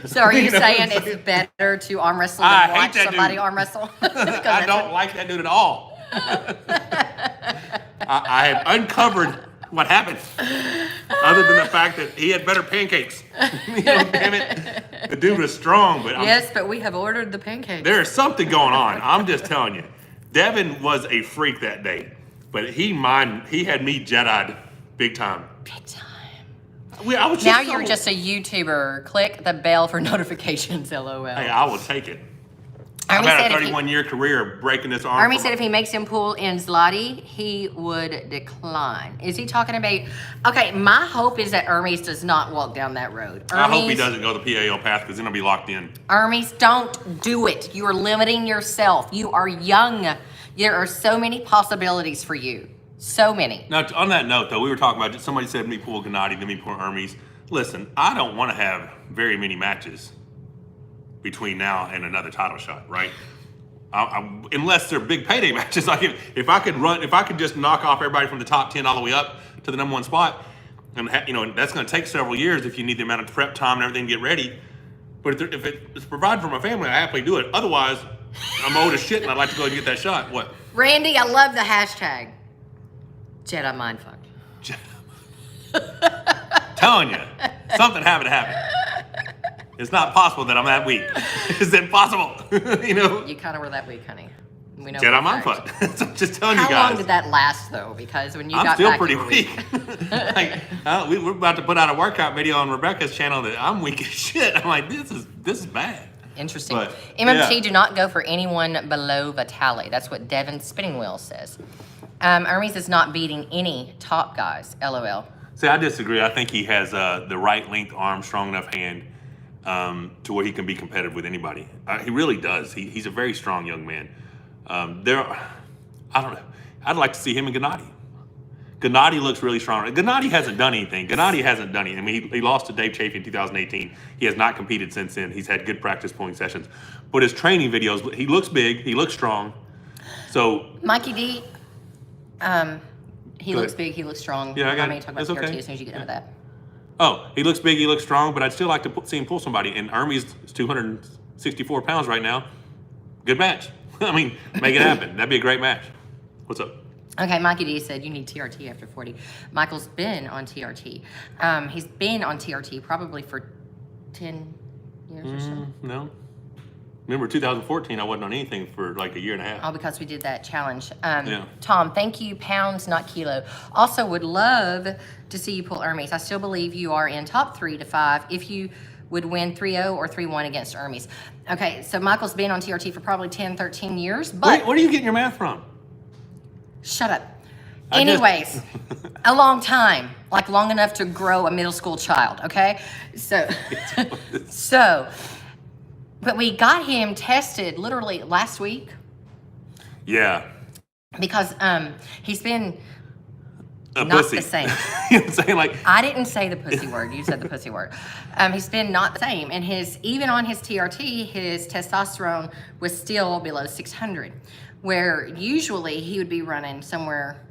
So are you You know saying what I'm it's better to arm wrestle I than hate watch that somebody dude. arm wrestle? I don't like that dude at all. I have uncovered what happened. Other than the fact that he had better pancakes. You know, damn it. The dude was strong, but Yes, but we have ordered the pancakes. there is something going on. I'm just telling you. Devin was a freak that day. But he had me Jedi'd big time. Big time. I was just Now so- you're just a YouTuber. Click the bell for notifications, LOL. Hey, I will take it. Army I've said had a if he- 31-year career breaking this arm. Army from- said if he makes him pull in Zloty, he would decline. Is he talking about... Okay, my hope is that Ermes does not walk down that road. I hope he Ermes- doesn't go the PAO path because then he'll be locked in. Hermes, don't do it. You are limiting yourself. You are young. There are so many possibilities for you. So many. Now, on that note, though, we were talking about, somebody said me pull Gennady, then me pull Ermes. Listen, I don't want to have very many matches between now and another title shot, right? Unless they're big payday matches. Like if I could just knock off everybody from the top 10 all the way up to the number 1 spot, and that's going to take several years if you need the amount of prep time and everything to get ready. But if it's provided for my family, I happily do it. Otherwise, I'm old as shit and I'd like to go and get that shot. What? Randy, I love the hashtag. Jedi mindfuck. Telling you, something having to happen. It's not possible that I'm that weak. It's impossible. You know? You kind of were that week, honey. We know Jedi mind fuck. So I'm just telling you guys. How long did that last, though? Because when you got still back, pretty you were weak. Like, we're about to put out a workout video on Rebecca's channel that I'm weak as shit. I'm like, this is bad. Interesting. But, MMT, do not go for anyone below Vitali. That's what Devin's spinning wheel says. Ermes is not beating any top guys. LOL. See, I disagree. I think he has the right length arm, strong enough hand to where he can be competitive with anybody. He really does. He's a very strong young man. I don't know. I'd like to see him and Gennady. Gennady looks really strong. Gennady hasn't done anything. I mean, he lost to Dave Chafee in 2018. He has not competed since then. He's had good practice pulling sessions. But his training videos, he looks big. He looks strong. So Mikey D, he looks big. He looks strong. Yeah, I got it. talk about TRT as soon as you get into that. Oh, he looks big. He looks strong. But I'd still like to see him pull somebody. And Ermes is 264 pounds right now. Good match. I mean, make it happen. That'd be a great match. What's up? Okay, Mikey D said you need TRT after 40. Michael's been on TRT. He's been on TRT probably for 10 years or so. No. Remember 2014, I wasn't on anything for like a year and a half. Oh, because we did that challenge. Yeah. Tom, thank you, pounds, not kilo. Also would love to see you pull Ermes. I still believe you are in top 3 to 5 if you would win 3-0 or 3-1 against Ermes. Okay, so Michael's been on TRT for probably 10, 13 years, but... Where are you getting your math from? Shut up. Anyways, a long time, like long enough to grow a middle school child, okay? But we got him tested literally last week. Yeah. Because he's been A not pussy. the same. You know what I'm saying? Like, I didn't say the pussy word. You said the pussy word. He's been not the same. And even on his TRT, his testosterone was still below 600, where usually he would be running somewhere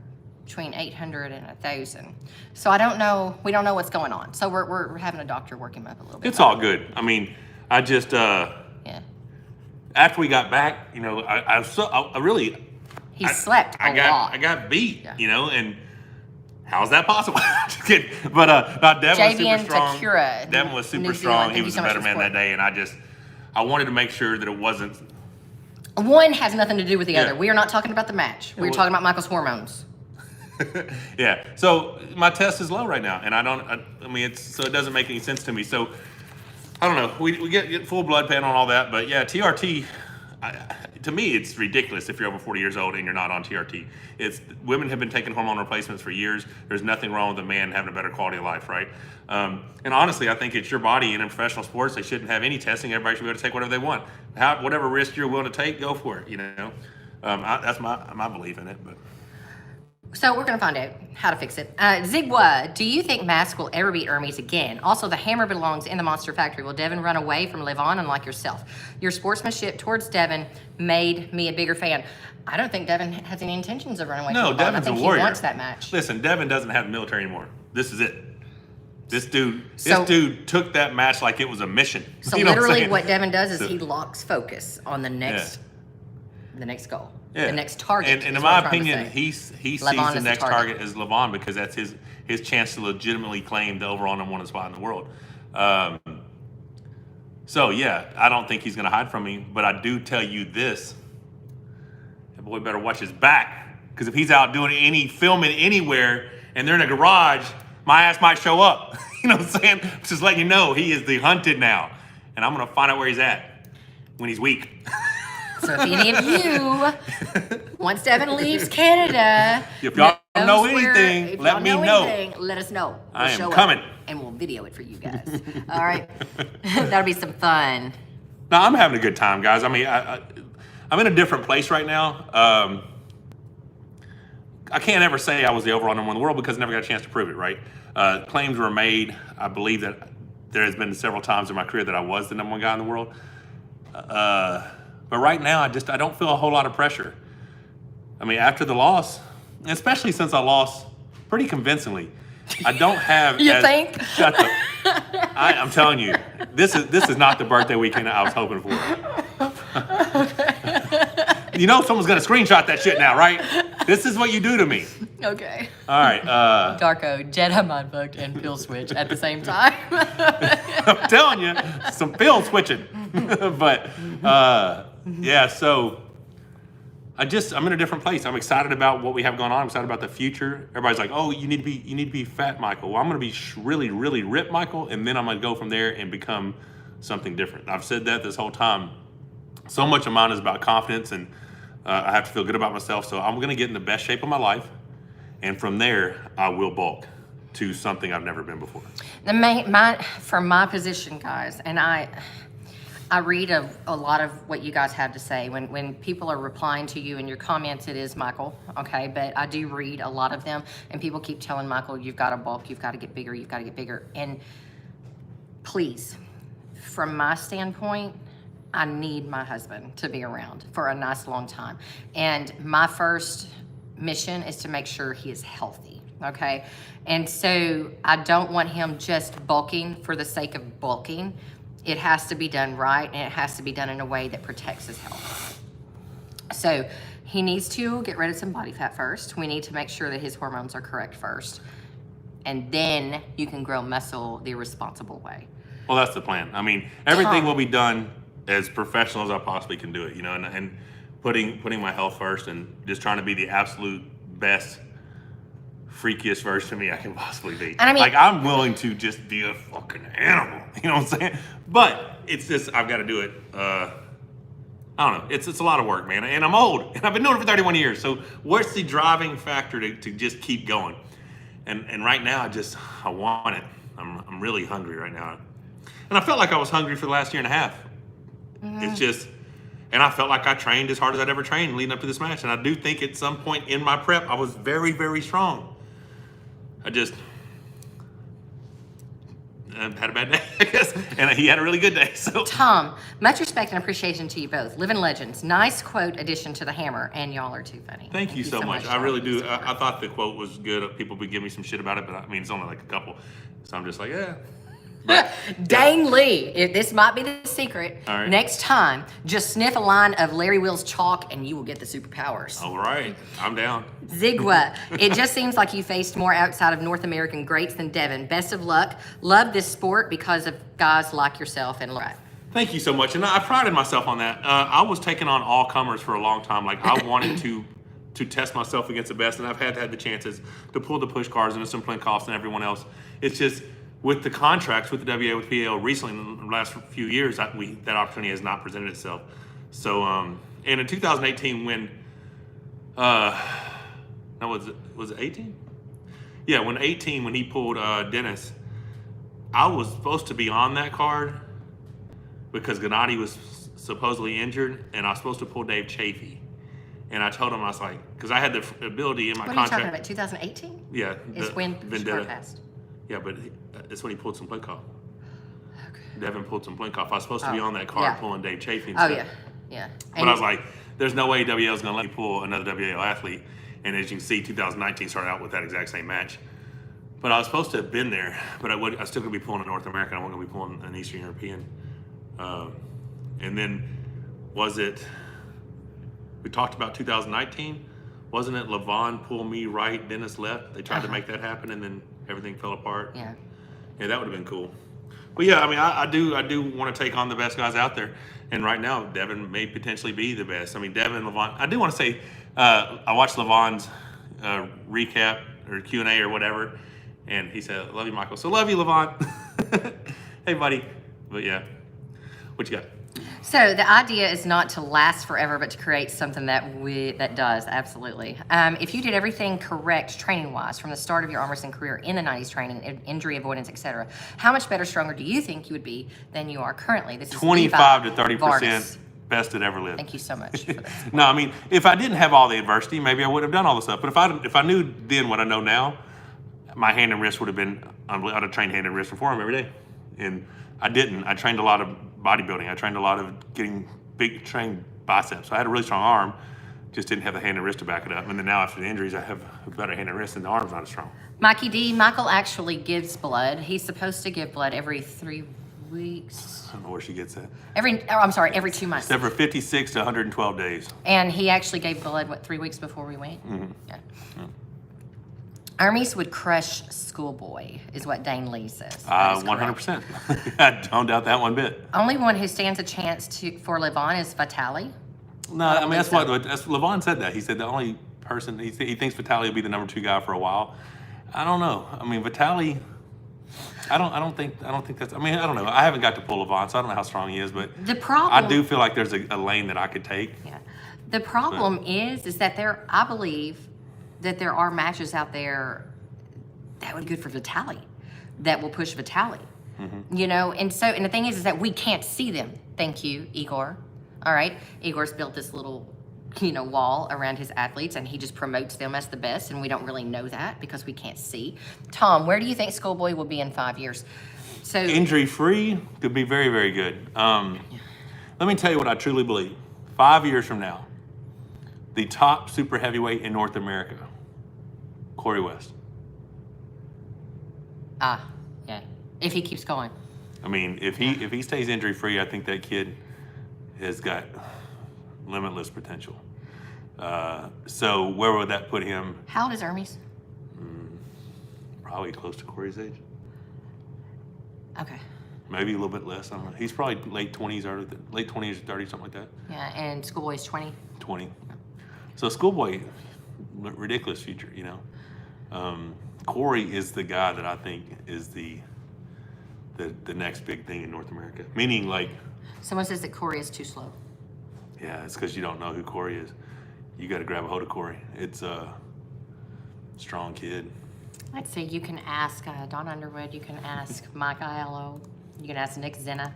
between 800 and 1,000. So I don't know. We don't know what's going on. So we're having a doctor work him up a little bit. it's all good. I mean, I just, Yeah. after we got back, you know, I really... He slept a lot. I got beat, Yeah. you know, and how's that possible? Just kidding. But Devin was super strong. Takura, Devin was super New strong. Zealand. He Thank was you a so much better for man that support. day, and I wanted to make sure that it wasn't... One has nothing to do with the Yeah. other. We are not talking about the match. We're well- talking about Michael's hormones. Yeah. So my test is low right now, and I mean, it doesn't make any sense to me. So I don't know. We get full blood pan on all that, but yeah, TRT. To me, it's ridiculous if you're over 40 years old and you're not on TRT. Women have been taking hormone replacements for years. There's nothing wrong with a man having a better quality of life, right? And honestly, I think it's your body, and in professional sports, they shouldn't have any testing. Everybody should be able to take whatever they want. Whatever risk you're willing to take, go for it. You know, that's my belief in it. But So we're going to find out how to fix it. Zigwa, do you think Mask will ever beat Ermes again? Also, the hammer belongs in the Monster Factory. Will Devin run away from Levon, unlike yourself? Your sportsmanship towards Devin made me a bigger fan. I don't think Devin has any intentions of running away no, from Levon. Devin's I think a warrior. He wants that match. Listen, Devin doesn't have the military anymore. This is it. This dude So- took that match like it was a mission. So You know literally I'm what saying? Devin does is So- he locks focus on the next goal, Yeah. the next target. And is in what my I'm trying to opinion, say. he sees Levon the is the next target. target as Levon because that's his chance to legitimately claim the overall #1 spot in the world. So yeah, I don't think he's going to hide from me, but I do tell you this: that boy better watch his back, because if he's out doing filming anywhere and they're in a garage, my ass might show up. You know what I'm saying? Just letting you know, he is the hunted now, and I'm going to find out where he's at when he's weak. So if any of you, once Devin leaves Canada, If y'all knows know where- anything, if let y'all me know. anything, let us know. We'll I am show up coming. and we'll video it for you guys. All right, that'll be some fun. No, I'm having a good time, guys. I mean, I'm in a different place right now. I can't ever say I was the overall #1 in the world because I never got a chance to prove it, right? Claims were made. I believe that there has been several times in my career that I was the #1 guy in the world. But right now, I don't feel a whole lot of pressure. I mean, after the loss, especially since I lost pretty convincingly, I don't have. You think? Shut the. I'm telling you, this is not the birthday weekend I was hoping for. You know someone's gonna screenshot that shit now, right? This is what you do to me. Okay. All right. Darko, Jedi mind fucked, and pill switch at the same time. I'm telling you, some pill switching. But yeah, so I'm in a different place. I'm excited about what we have going on. I'm excited about the future. Everybody's like, "Oh, you need to be fat, Michael." Well, I'm going to be really, really ripped, Michael, and then I'm going to go from there and become something different. I've said that this whole time. So much of mine is about confidence, and I have to feel good about myself. So I'm going to get in the best shape of my life, and from there, I will bulk to something I've never been before. From my position, guys, and I read a lot of what you guys have to say. When people are replying to you in your comments, it is Michael, okay? But I do read a lot of them, and people keep telling Michael, you've got to bulk, you've got to get bigger, you've got to get bigger. And please, from my standpoint, I need my husband to be around for a nice long time. And my first mission is to make sure he is healthy, okay? And so I don't want him just bulking for the sake of bulking. It has to be done right, and it has to be done in a way that protects his health. So he needs to get rid of some body fat first. We need to make sure that his hormones are correct first. And then you can grow muscle the irresponsible way. Well, that's the plan. I mean, everything will be done as professional as I possibly can do it, you know, and putting my health first and just trying to be the absolute best, freakiest version of me I can possibly be. And I mean, like, I'm willing to just be a fucking animal, you know what I'm saying? But it's just, I've got to do it. I don't know. It's a lot of work, man. And I'm old, and I've been doing it for 31 years. So what's the driving factor to just keep going? And right now, I want it. I'm really hungry right now. And I felt like I was hungry for the last year and a half. Mm-hmm. It's just, and I felt like I trained as hard as I'd ever trained leading up to this match. And I do think at some point in my prep, I was very, very strong. I had a bad day, I guess. And he had a really good day, so. Tom, much respect and appreciation to you both. Living legends. Nice quote addition to the hammer, and y'all are too funny. Thank you so much. I really do. I thought the quote was good. People would give me some shit about it, but I mean, it's only like a couple. So I'm just like, yeah. But, Dane Lee, this might be the secret. All right. Next time, just sniff a line of Larry Will's chalk and you will get the superpowers. All right, I'm down. Zigwa, it just seems like you faced more outside of North American greats than Devin. Best of luck. Love this sport because of guys like yourself and Laura. Thank you so much, and I prided myself on that. I was taking on all comers for a long time. Like, I wanted to test myself against the best, and I've had the chances to pull the push cards and some Plinkoffs and everyone else. It's just, with the contracts with the WA, with PAO recently in the last few years, that opportunity has not presented itself. So, and in 2018, when, was it 18? Yeah, when he pulled Dennis, I was supposed to be on that card because Gennady was supposedly injured, and I was supposed to pull Dave Chafee. And I told him, I was like, because I had the ability in my contract. What are you talking about, 2018? Yeah. Is when Vendetta passed. Yeah, but it's when he pulled some Plinkoff. Okay. Devin pulled some Plinkoff. I was supposed to be on that card pulling Dave Chafee. Oh, yeah. But I was like, there's no way WL is going to let me pull another WL athlete. And as you can see, 2019 started out with that exact same match. But I was supposed to have been there, but I still going to be pulling a North American. I wasn't going to be pulling an Eastern European. And then we talked about 2019. Wasn't it Levon pull me right, Dennis left? They tried to make that happen, and then everything fell apart. Yeah. Yeah, that would have been cool. But yeah, I mean, I do want to take on the best guys out there. And right now, Devin may potentially be the best. I mean, Devin, Levon. I do want to say, I watched Levon's recap or Q&A or whatever, and he said, "Love you, Michael." So love you, Levon. Hey, buddy. But yeah, what you got? So the idea is not to last forever, but to create something that does, absolutely. If you did everything correct training-wise from the start of your arm wrestling career in the 90s training, injury avoidance, etc., how much better, stronger do you think you would be than you are currently? This is 25 to 30% best that ever lived. Thank you so much for this. No, I mean, if I didn't have all the adversity, maybe I would have done all this stuff. But if I knew then what I know now, my hand and wrist would have been, I'd have trained hand and wrist and forearm every day. And I didn't. I trained a lot of bodybuilding. I trained a lot of trained biceps. So I had a really strong arm, just didn't have the hand and wrist to back it up. And then now after the injuries, I have a better hand and wrist, and the arm's not as strong. Mikey D, Michael actually gives blood. He's supposed to give blood every 3 weeks. I don't know where she gets that. Every 2 months. It's every 56 to 112 days. And he actually gave blood, 3 weeks before we went? Mm-hmm. Yeah. Hermes would crush Schoolboy, is what Dane Lee says. That is correct. 100%. I don't doubt that one bit. Only one who stands a chance for Levon is Vitali. No, I mean, that's Levon said that. He said the only person, he thinks Vitali will be the number 2 guy for a while. I don't know. I mean, Vitali, I don't think that's, I mean, I don't know. I haven't got to pull Levon, so I don't know how strong he is, but I do feel like there's a lane that I could take. Yeah. The problem is that I believe that there are matches out there that would be good for Vitali, that will push Vitali. Mm-hmm. You know, and the thing is that we can't see them. Thank you, Igor. All right, Igor's built this little, wall around his athletes, and he just promotes them as the best, and we don't really know that because we can't see. Tom, where do you think Schoolboy will be in 5 years? So injury-free could be very, very good. Let me tell you what I truly believe. 5 years from now, the top super heavyweight in North America, Corey West. Yeah. If he keeps going. I mean, if he stays injury-free, I think that kid has got limitless potential. So where would that put him? How old is Ermes? Probably close to Corey's age. Okay. Maybe a little bit less. I don't know. He's probably late 20s or 30, something like that. Yeah, and Schoolboy's 20. 20. So Schoolboy, ridiculous future, Corey is the guy that I think is the next big thing in North America. Meaning, like, someone says that Corey is too slow. Yeah, it's because you don't know who Corey is. You got to grab a hold of Corey. It's a strong kid. I'd say you can ask Don Underwood. You can ask Mike Aiello. You can ask Nick Zenna.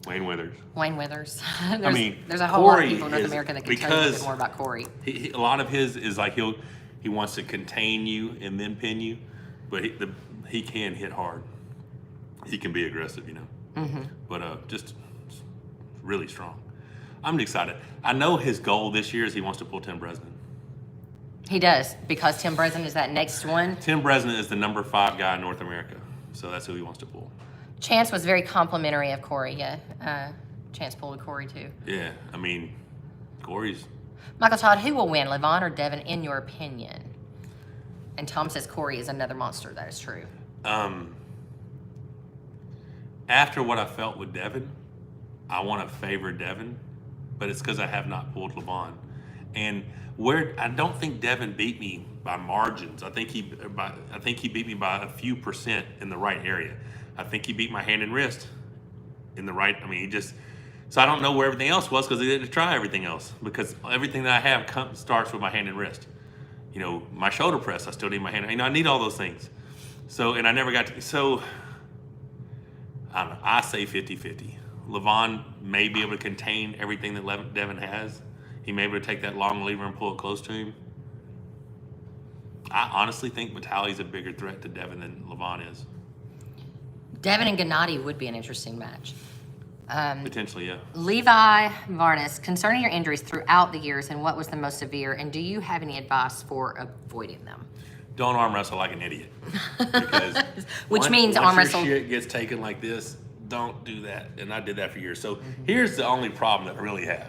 Wayne Withers. There's a whole lot of people in North America that can tell you a bit more about Corey. A lot of his is like he wants to contain you and then pin you, but he can hit hard. He can be aggressive, Mm-hmm. But just really strong. I'm excited. I know his goal this year is he wants to pull Tim Bresnan. He does, because Tim Bresnan is that next one. Tim Bresnan is the number 5 guy in North America, so that's who he wants to pull. Chance was very complimentary of Corey, yeah. Chance pulled Corey, too. Yeah, I mean, Corey's... Michael Todd, who will win, Levon or Devin, in your opinion? And Tom says Corey is another monster. That is true. After what I felt with Devin, I want to favor Devin, but it's because I have not pulled Levon. And I don't think Devin beat me by margins. I think he beat me by a few percent in the right area. I think he beat my hand and wrist in the right. I mean, so I don't know where everything else was because he didn't try everything else, because everything that I have starts with my hand and wrist. My shoulder press, I still need my hand. I need all those things. So, and I never got to, so I don't know. I say 50-50. Levon may be able to contain everything that Devin has. He may be able to take that long lever and pull it close to him. I honestly think Vitali's a bigger threat to Devin than Levon is. Devin and Gennady would be an interesting match. Potentially, yeah. Levi Varnas, concerning your injuries throughout the years, and what was the most severe, and do you have any advice for avoiding them? Don't arm wrestle like an idiot. Because Which means arm wrestle. Once your shit gets taken like this, don't do that. And I did that for years. So here's the only problem that I really have.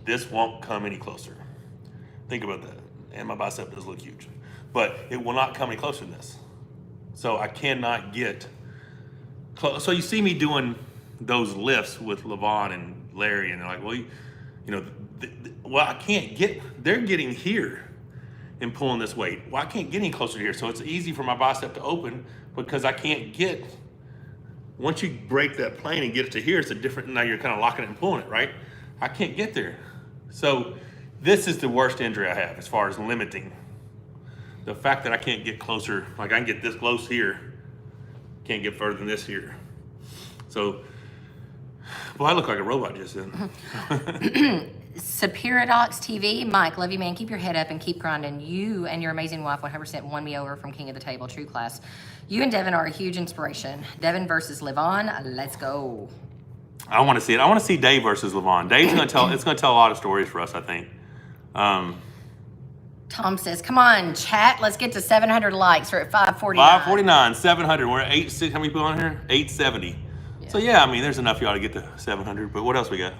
This won't come any closer. Think about that. And my bicep does look huge. But it will not come any closer than this. So I cannot get close. So you see me doing those lifts with Levon and Larry, and they're like, well, well, I can't get, they're getting here and pulling this weight. Well, I can't get any closer to here. So it's easy for my bicep to open because I can't get, once you break that plane and get it to here, it's a different, now you're kind of locking it and pulling it, right? I can't get there. So this is the worst injury I have as far as limiting. The fact that I can't get closer, like I can get this close here, can't get further than this here. So, well, I look like a robot just then. Superidox TV, Mike, love you, man. Keep your head up and keep grinding. You and your amazing wife 100% won me over from King of the Table, true class. You and Devin are a huge inspiration. Devin versus Levon, let's go. I want to see it. I want to see Dave versus Levon. Dave's going to tell, it's going to tell a lot of stories for us, I think. Tom says, come on, chat. Let's get to 700 likes. We're at 549. 549, 700. We're at 860. How many people on here? 870. Yeah. So, yeah, I mean, there's enough y'all to get to 700. But what else we got?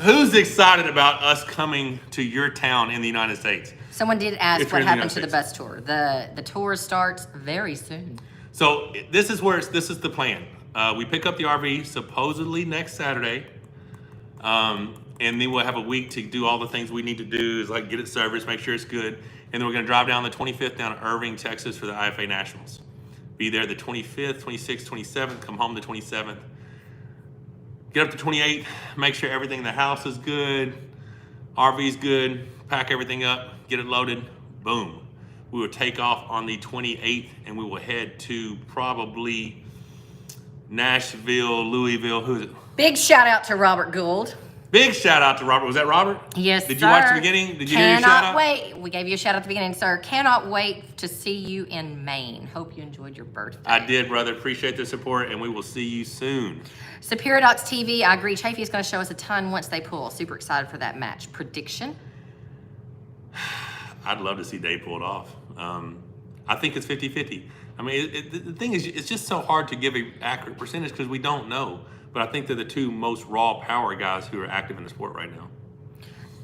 Who's excited about us coming to your town in the United States? Someone did ask If you're what in the happened to the United bus tour. The tour starts very soon. So this is the plan. We pick up the RV supposedly next Saturday, and then we'll have a week to do all the things we need to do, is like get it serviced, make sure it's good, and then we're going to drive down the 25th down to Irving, Texas for the IFA Nationals. Be there the 25th, 26th, 27th, come home the 27th. Get up to 28th, make sure everything in the house is good, RV's good, pack everything up, get it loaded, boom. We will take off on the 28th and we will head to probably Nashville, Louisville. Who is it? Big shout out to Robert Gould. Big shout out to Robert. Was that Robert? Yes, Did sir. you watch the beginning? Did you hear your shout out? Cannot wait. We gave you a shout out at the beginning, sir. Cannot wait to see you in Maine. Hope you enjoyed your birthday. I did, brother. Appreciate the support, and we will see you soon. Superior Docs TV, I agree. Chafee is going to show us a ton once they pull. Super excited for that match. Prediction? I'd love to see Dave pull it off. I think it's 50-50. I mean, the thing is, it's just so hard to give an accurate percentage because we don't know. But I think they're the two most raw power guys who are active in the sport right now.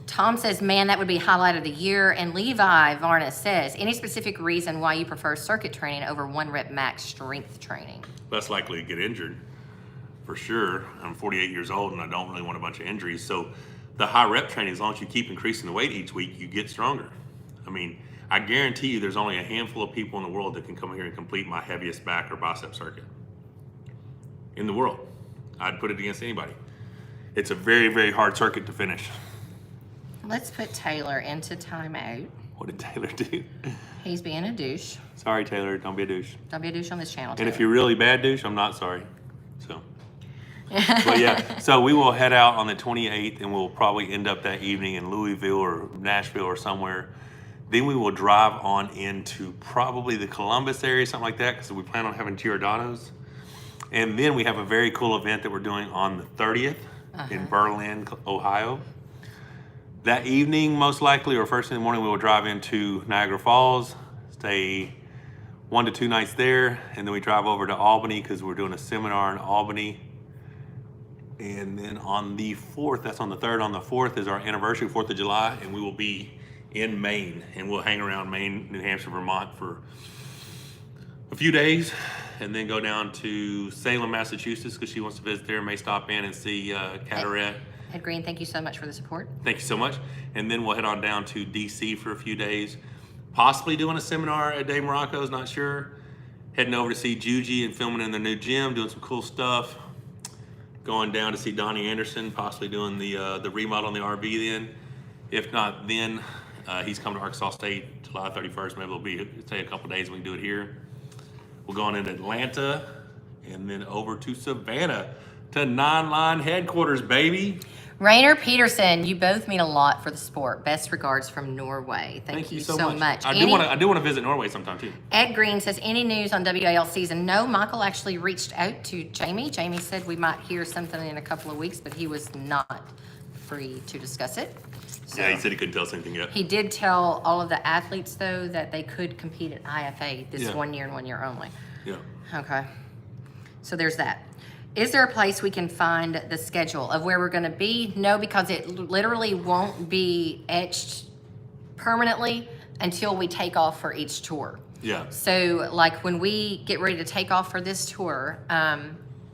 Tom says, man, that would be highlight of the year. And Levi Varna says, any specific reason why you prefer circuit training over 1-rep max strength training? Less likely to get injured, for sure. I'm 48 years old and I don't really want a bunch of injuries. So the high rep training, as long as you keep increasing the weight each week, you get stronger. I mean, I guarantee you there's only a handful of people in the world that can come here and complete my heaviest back or bicep circuit in the world. I'd put it against anybody. It's a very, very hard circuit to finish. Let's put Taylor into timeout. What did Taylor do? He's being a douche. Sorry, Taylor. Don't be a douche. Don't be a douche on this channel, And Taylor. if you're really bad douche, I'm not sorry. So, but yeah, so we will head out on the 28th and we'll probably end up that evening in Louisville or Nashville or somewhere. Then we will drive on into probably the Columbus area, something like that, because we plan on having Giordano's. And then we have a very cool event that we're doing on the 30th in Berlin, Ohio. That evening, most likely, or first thing in the morning, we will drive into Niagara Falls, stay 1 to 2 nights there, and then we drive over to Albany because we're doing a seminar in Albany. And then on the 4th, that's on the 3rd, on the 4th is our anniversary, 4th of July, and we will be in Maine, and we'll hang around Maine, New Hampshire, Vermont for a few days, and then go down to Salem, Massachusetts, because she wants to visit there, may stop in and see Cataract. Ed Green, thank you so much for the support. Thank you so much. And then we'll head on down to DC for a few days, possibly doing a seminar at Dave Morocco's, not sure. Heading over to see Juji and filming in their new gym, doing some cool stuff. Going down to see Donnie Anderson, possibly doing the remodel on the RV then. If not then, he's coming to Arkansas State July 31st. Maybe it'll stay a couple days and we can do it here. We're going into Atlanta and then over to Savannah to Nine Line headquarters, baby. Rainer Peterson, you both mean a lot for the sport. Best regards from Norway. Thank you so much. I do want to visit Norway sometime too. Ed Green says, any news on WAL season? No, Michael actually reached out to Jamie. Jamie said we might hear something in a couple of weeks, but he was not free to discuss it. So Yeah, he said he couldn't tell us anything yet. he did tell all of the athletes, though, that they could compete at IFA this 1 year and 1 year only. Yeah. Okay. So there's that. Is there a place we can find the schedule of where we're going to be? No, because it literally won't be etched permanently until we take off for each tour. Yeah. So, like, when we get ready to take off for this tour,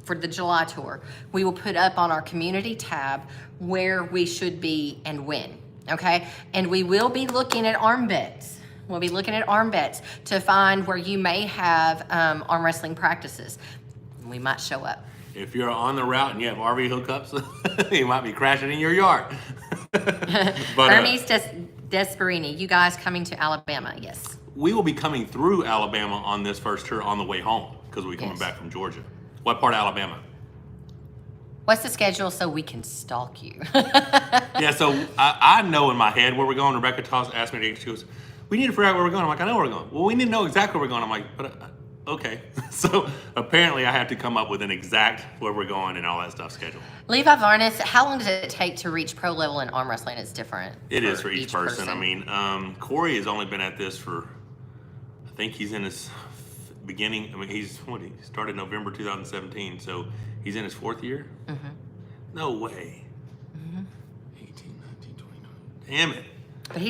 for the July tour, we will put up on our community tab where we should be and when, okay? And we will be looking at arm bets. We'll be looking at arm bets to find where you may have arm wrestling practices. We might show up. If you're on the route and you have RV hookups, you might be crashing in your yard. But, Ermes Gasparini, you guys coming to Alabama? Yes. we will be coming through Alabama on this first tour on the way home because we're coming back from Georgia. What part of Alabama? What's the schedule so we can stalk you? Yeah, so I know in my head where we're going. Rebecca Toss asked me, she goes, we need to figure out where we're going. I'm like, I know where we're going. Well, we need to know exactly where we're going. I'm like, but okay. So apparently I have to come up with an exact where we're going and all that stuff schedule. Levi Varnas, how long does it take to reach pro level in arm wrestling? It's different. It is for each person. I mean, Corey has only been at this for, I think he's in his beginning. I mean, he started November 2017, so he's in his 4th year? Mm-hmm. No way. Mm-hmm. Damn it. But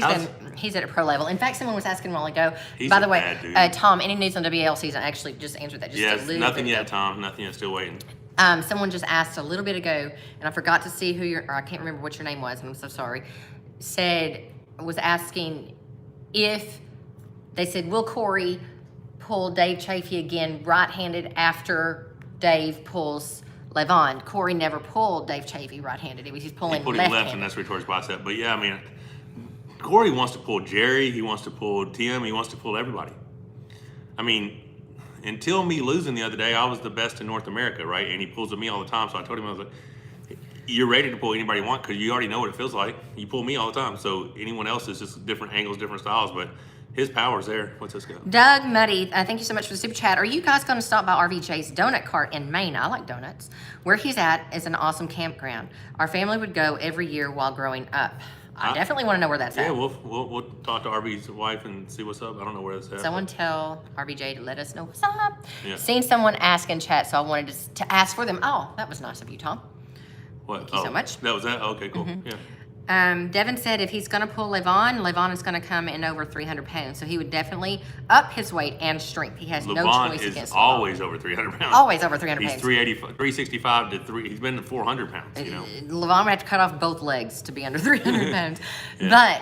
he's at a pro level. In fact, someone was asking a while ago. He's by the way, bad dude. Tom, any news on WL season? I actually just answered that. Yes, nothing yet, Tom. Nothing yet. Still waiting. Someone just asked a little bit ago, and I forgot to see or I can't remember what your name was, and I'm so sorry. Was asking if they said, will Corey pull Dave Chafee again right-handed after Dave pulls Levon? Corey never pulled Dave Chafee right-handed. He's pulling He put him left-handed. left, and that's where he tore his bicep. But yeah, I mean, Corey wants to pull Jerry. He wants to pull Tim. He wants to pull everybody. I mean, until me losing the other day, I was the best in North America, right? And he pulls at me all the time. So I told him, I was like, you're ready to pull anybody you want because you already know what it feels like. You pull me all the time. So anyone else is just different angles, different styles. But his power's there. What's this go? Doug Muddy, thank you so much for the super chat. Are you guys going to stop by RVJ's Donut Cart in Maine? I like donuts. Where he's at is an awesome campground. Our family would go every year while growing up. I definitely want to know where that's at. Yeah, we'll talk to RB's wife and see what's up. I don't know where that's at. Someone tell RBJ to let us know what's up. Yeah. Seen someone ask in chat, so I wanted to ask for them. Oh, that was nice of you, Tom. What? Thank you so much. That was that? Okay, cool. Yeah. Devin said if he's going to pull Levon is going to come in over 300 pounds. So he would definitely up his weight and strength. He has no choice against Levon is always over 300 pounds. Always over 300 He's pounds. 365 to 3. He's been to 400 pounds, you know. Levon would have to cut off both legs to be under 300 pounds. But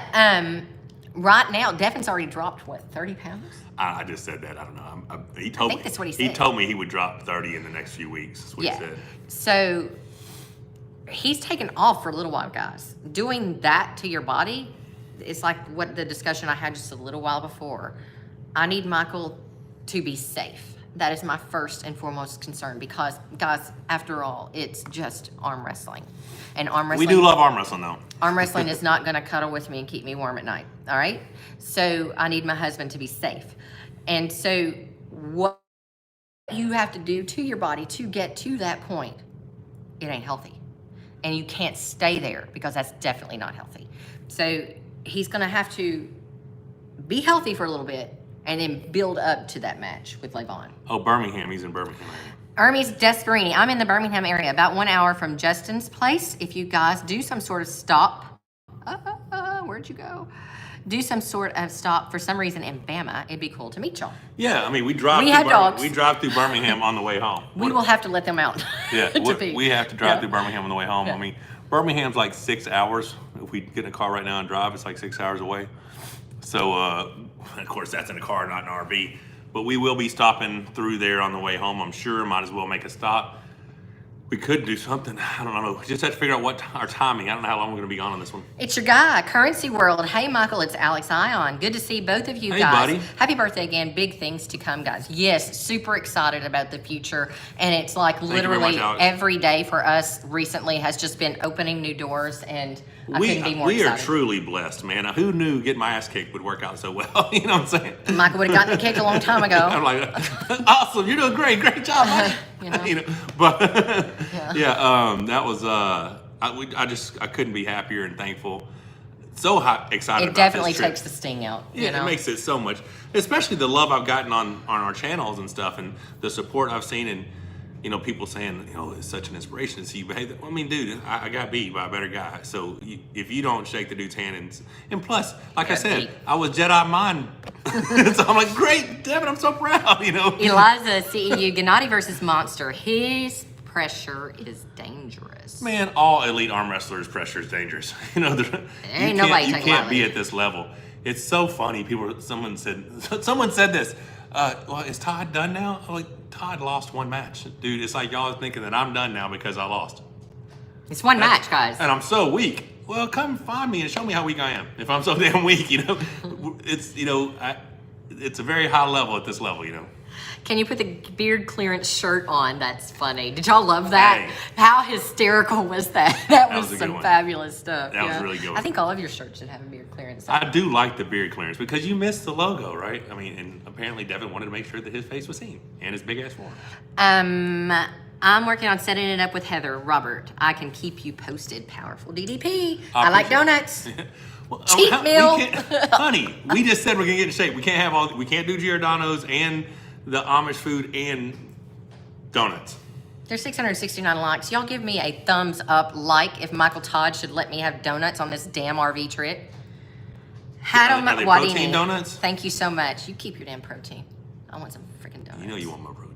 right now, Devin's already dropped, what, 30 pounds? I just said that. I don't know. He told I think me. that's what he He said. told me he would drop 30 in the next few weeks. That's what he said. So he's taken off for a little while, guys. Doing that to your body, it's like what the discussion I had just a little while before. I need Michael to be safe. That is my first and foremost concern because, guys, after all, it's just arm wrestling. And arm wrestling. We do love arm wrestling, though. Arm wrestling is not going to cuddle with me and keep me warm at night. All right? So I need my husband to be safe. And so what you have to do to your body to get to that point, it ain't healthy. And you can't stay there because that's definitely not healthy. So he's going to have to be healthy for a little bit and then build up to that match with Levon. Oh, Birmingham. He's in Birmingham. Ermes Gasparini. I'm in the Birmingham area, about 1 hour from Justin's place. If you guys do some sort of stop, where'd you go? Do some sort of stop for some reason in Bama, it'd be cool to meet y'all. Yeah, I mean, we drive through Birmingham on the way home. We will have to let them out. Yeah, we have to drive through Birmingham on the way home. Yeah. I mean, Birmingham's like 6 hours. If we get in a car right now and drive, it's like 6 hours away. So, of course, that's in a car, not an RV. But we will be stopping through there on the way home, I'm sure. Might as well make a stop. We could do something. I don't know. We just have to figure out what our timing. I don't know how long we're going to be gone on this one. It's your guy, Currency World. Hey, Michael, it's Alex Ion. Good to see both of you guys. Buddy. Happy birthday again. Big things to come, guys. Yes, super excited about the future. And it's like literally every day for us recently has just been opening new doors, and I couldn't be more excited. We are truly blessed, man. Now, who knew getting my ass kicked would work out so well? You know what I'm saying? Michael would have gotten it kicked a long time ago. I'm like, awesome. You're doing great. Great job, buddy. But that was I couldn't be happier and thankful. So excited about this trip. It definitely takes the sting out. Yeah, it makes it so much, especially the love I've gotten on our channels and stuff, and the support I've seen, and people saying, it's such an inspiration to see you behave. I mean, dude, I got beat by a better guy. So if you don't shake the dude's hand, and plus, like I said, I was Jedi mind. So I'm like, great, Devin, I'm so proud, Eliza, CEU, Gennady versus Monster. His pressure is dangerous. Man, all elite arm wrestlers' pressure is dangerous. You can't be at this level. It's so funny. Someone said this. Well, is Todd done now? I'm like, Todd lost one match. Dude, it's like y'all are thinking that I'm done now because I lost. It's one match, guys. And I'm so weak. Well, come find me and show me how weak I am. If I'm so damn weak, it's, it's a very high level at this level, Can you put the beard clearance shirt on? That's funny. Did y'all love that? Hey. How hysterical was that? That was some fabulous stuff. That was really good. I think all of your shirts should have a beard clearance. I do like the beard clearance because you missed the logo, right? I mean, and apparently Devin wanted to make sure that his face was seen and his big ass form. I'm working on setting it up with Heather. Robert, I can keep you posted. Powerful DDP. I like donuts. Well, cheat meal. Honey, we just said we're gonna get in shape. We can't do Giordano's and the Amish food and donuts. There's 669 likes. Y'all give me a thumbs up like if Michael Todd should let me have donuts on this damn RV trip. Are they protein donuts? Thank you so much. You keep your damn protein. I want some freaking donuts. You know you want my protein.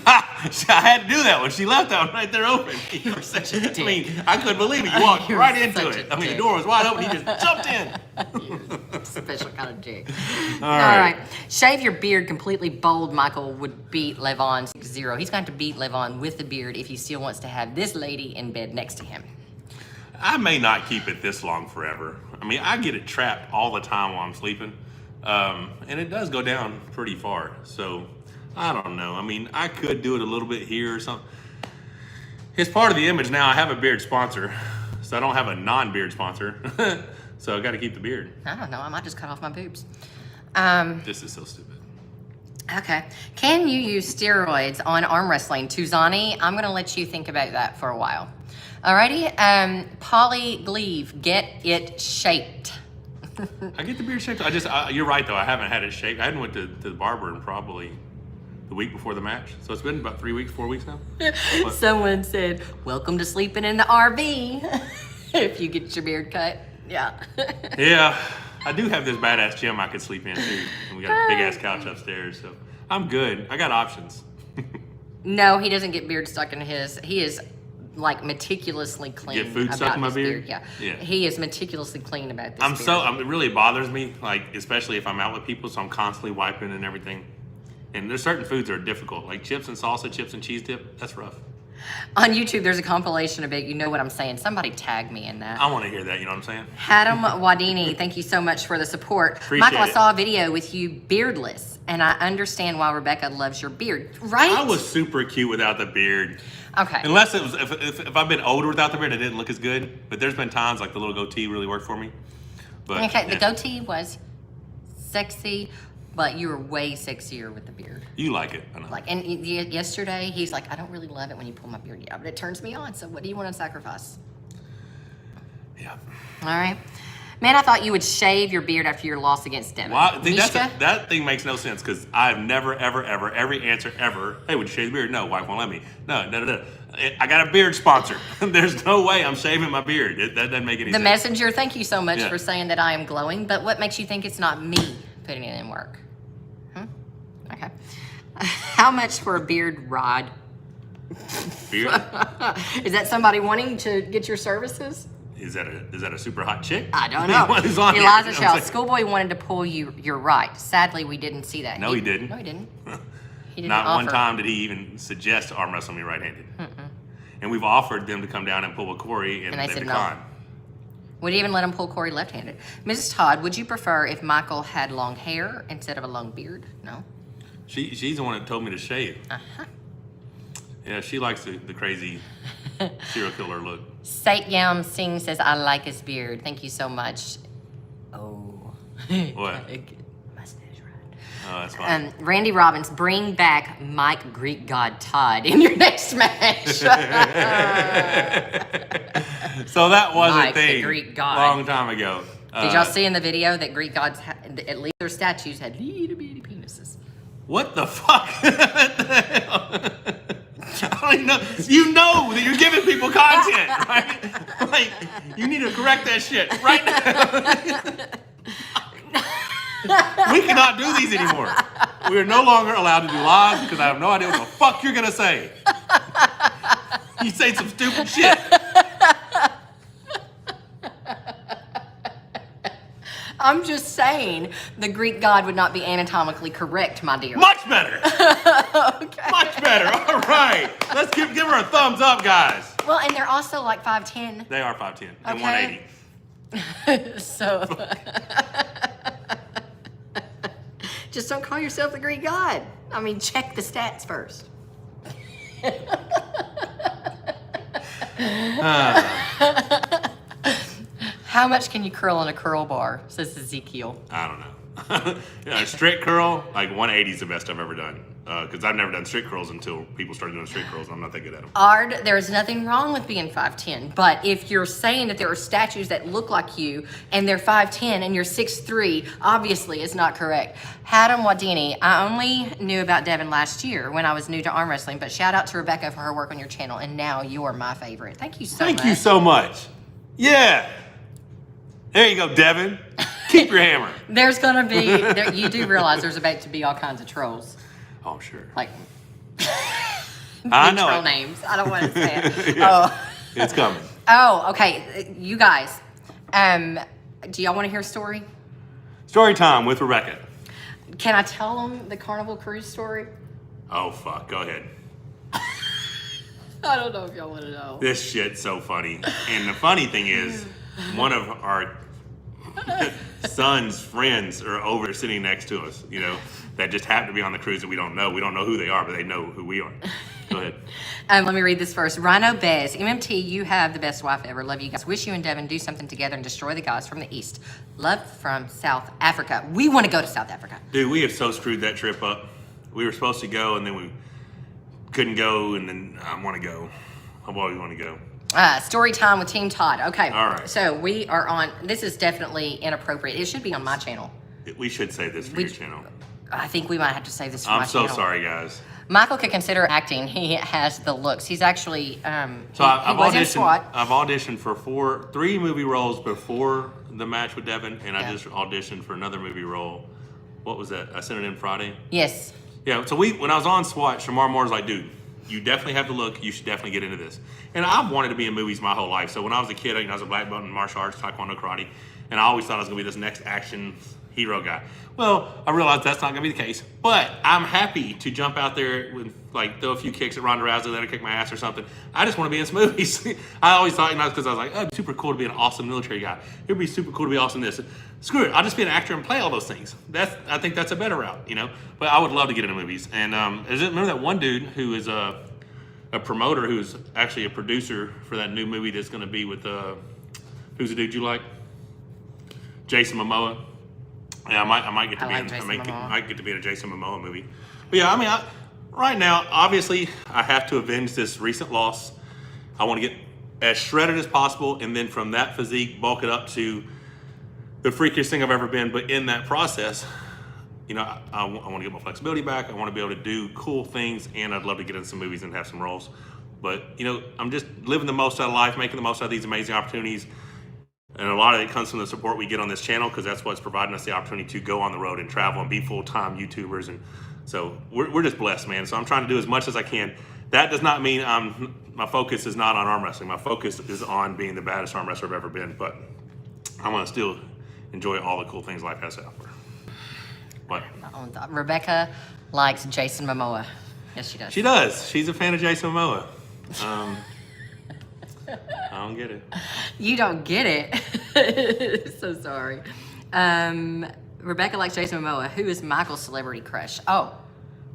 Ha! I had to do that one. She left that one right there open. You're such a dick. I mean, I couldn't believe it. You walked You're right into such it. a I mean, the dick. door was wide open. He just jumped in. You're a special kind of dick. All All right. right. Shave your beard completely bald. Michael would beat Levon 6-0. He's going to have to beat Levon with the beard if he still wants to have this lady in bed next to him. I may not keep it this long forever. I mean, I get it trapped all the time while I'm sleeping. And it does go down pretty far. So, I don't know. I mean, I could do it a little bit here or something. It's part of the image now. I have a beard sponsor. So, I don't have a non-beard sponsor. So, I got to keep the beard. I don't know. I might just cut off my boobs. This is so stupid. Okay. Can you use steroids on arm wrestling? Tuzani, I'm going to let you think about that for a while. Alrighty. Polygleave, get it shaped. I get the beard shaped. You're right though. I haven't had it shaped. I hadn't went to the barber in probably the week before the match. So it's been about 3 weeks, 4 weeks now. Someone said, welcome to sleeping in the RV if you get your beard cut. Yeah. Yeah. I do have this badass gym I could sleep in too. And we got a big ass couch upstairs. So I'm good. I got options. No, he doesn't get beard stuck in his. He is like meticulously clean. Get food about stuck in my his beard? Yeah. Yeah. He is meticulously clean about this beard. It really bothers me, like, especially if I'm out with people, so I'm constantly wiping and everything. And there's certain foods that are difficult, like chips and salsa, chips and cheese dip. That's rough. On YouTube, there's a compilation of it. You know what I'm saying. Somebody tag me in that. I want to hear that, you know what I'm saying? Hadam Wadini, thank you so much for the support. Appreciate Michael, I it. saw a video with you beardless, and I understand why Rebecca loves your beard, right? I was super cute without the beard. Okay. Unless it was, if I've been older without the beard, it didn't look as good. But there's been times like the little goatee really worked for me. But Okay, the yeah. goatee was sexy, but you were way sexier with the beard. You like it, I know. Like, and yesterday, he's like, I don't really love it when you pull my beard. Yeah, but it turns me on, so what do you want to sacrifice? Yeah. All right. Man, I thought you would shave your beard after your loss against Devin. Well, Mishka? that thing makes no sense because I've never, ever, ever, every answer ever, hey, would you shave the beard? No, wife won't let me. No. I got a beard sponsor. There's no way I'm shaving my beard. That doesn't make any The sense. messenger, thank you so much Yeah. for saying that I am glowing, but what makes you think it's not me putting it in work? Okay. How much for a beard rod? Beard? Is that somebody wanting to get your services? Is that a super hot chick? I don't know. What is on here? Eliza You know what I'm Shell, saying? Schoolboy wanted to pull your right. Sadly, we didn't see that. No, he didn't. No, he didn't. He didn't Not one offer. time did he even suggest to arm wrestle me right-handed. And we've offered them to come down and pull with Corey, and And they they've said no. declined. Would even let him pull Corey left-handed. Mrs. Todd, would you prefer if Michael had long hair instead of a long beard? No. She's the one that told me to shave. Uh-huh. Yeah, she likes the crazy serial killer look. Satyam Singh says, I like his beard. Thank you so much. Oh. What? Mustache ride. Oh, that's fine. Randy Robbins, bring back Mike Greek God Todd in your next match. So that was Mike, a thing the Greek god. long time ago. Did y'all see in the video that Greek gods, at least their statues, had little bitty penises? What the fuck? What the hell? I don't even know. You know that you're giving people content, right? Like, you need to correct that shit right now. We cannot do these anymore. We are no longer allowed to do lives because I have no idea what the fuck you're gonna say. You say some stupid shit. I'm just saying, the Greek god would not be anatomically correct, my dear. Much better. Okay. Much better. All right. Let's give her a thumbs up, guys. Well, and they're also like 5'10". They are 5'10" and Okay. 180. So, just don't call yourself the Greek god. I mean, check the stats first. How much can you curl in a curl bar, says Ezekiel? I don't know. Yeah, a straight curl, like 180 is the best I've ever done. because I've never done straight curls until people started doing straight curls. And I'm not that good at them. Ard, there's nothing wrong with being 5'10", but if you're saying that there are statues that look like you and they're 5'10" and you're 6'3", obviously it's not correct. Hadam Wadini, I only knew about Devin last year when I was new to arm wrestling, but shout out to Rebecca for her work on your channel, and now you're my favorite. Thank you so much. Thank you so much. Yeah. There you go, Devin. Keep your hammer. There's gonna be, you do realize there's about to be all kinds of trolls. Oh, I'm sure. Like, I know troll it. names. I don't want to say it. Yeah. Oh. It's coming. Oh, okay. You guys, do y'all want to hear a story? Story time with Rebecca. Can I tell them the Carnival Cruise story? Oh, fuck. Go ahead. I don't know if y'all want to know. This shit's so funny. And the funny thing is, one of our son's friends are over sitting next to us, you know, that just happen to be on the cruise that we don't know. We don't know who they are, but they know who we are. Go ahead. Let me read this first. Rhino Bez, MMT, you have the best wife ever. Love you guys. Wish you and Devin do something together and destroy the guys from the East. Love from South Africa. We want to go to South Africa. Dude, we have so screwed that trip up. We were supposed to go, and then we couldn't go, and then I want to go. I've always want to go. Story time with Team Todd. Okay. All right. So we are on, this is definitely inappropriate. It should be on my channel. We should save this for your channel. I think we might have to save this for my I'm so channel. sorry, guys. Michael could consider acting. He has the looks. He's actually, So I've auditioned for 3 movie roles before the match with Devin, and I just auditioned for another movie role. What was that? I sent it in Friday. Yes. Yeah. So when I was on SWAT, Shamar Moore's like, dude, you definitely have to look. You should definitely get into this. And I've wanted to be in movies my whole life. So when I was a kid, I was a black belt in martial arts, taekwondo, karate, and I always thought I was gonna be this next action hero guy. Well, I realized that's not gonna be the case. But I'm happy to jump out there with throw a few kicks at Ronda Rousey, let her kick my ass or something. I just want to be in some movies. I always thought, because I was like, oh, it'd be super cool to be an awesome military guy. It'd be super cool to be awesome this. Screw it, I'll just be an actor and play all those things. I think that's a better route, you know. But I would love to get into movies. And remember that one dude who is a promoter who's actually a producer for that new movie that's going to be with who's the dude you like? Jason Momoa. Yeah, I might get to might get to be in a Jason Momoa movie. But yeah, I mean, right now, obviously, I have to avenge this recent loss. I want to get as shredded as possible, and then from that physique, bulk it up to the freakiest thing I've ever been. But in that process, you know, I want to get my flexibility back. I want to be able to do cool things, and I'd love to get in some movies and have some roles. But, you know, I'm just living the most out of life, making the most out of these amazing opportunities. And a lot of it comes from the support we get on this channel, because that's what's providing us the opportunity to go on the road and travel and be full-time YouTubers. And so we're just blessed, man. So I'm trying to do as much as I can. That does not mean my focus is not on arm wrestling. My focus is on being the baddest arm wrestler I've ever been. But I want to still enjoy all the cool things life has to offer. But Rebecca likes Jason Momoa. Yes, she does. She does. She's a fan of Jason Momoa. I don't get it. You don't get it. So sorry. Rebecca likes Jason Momoa. Who is Michael's celebrity crush? Oh.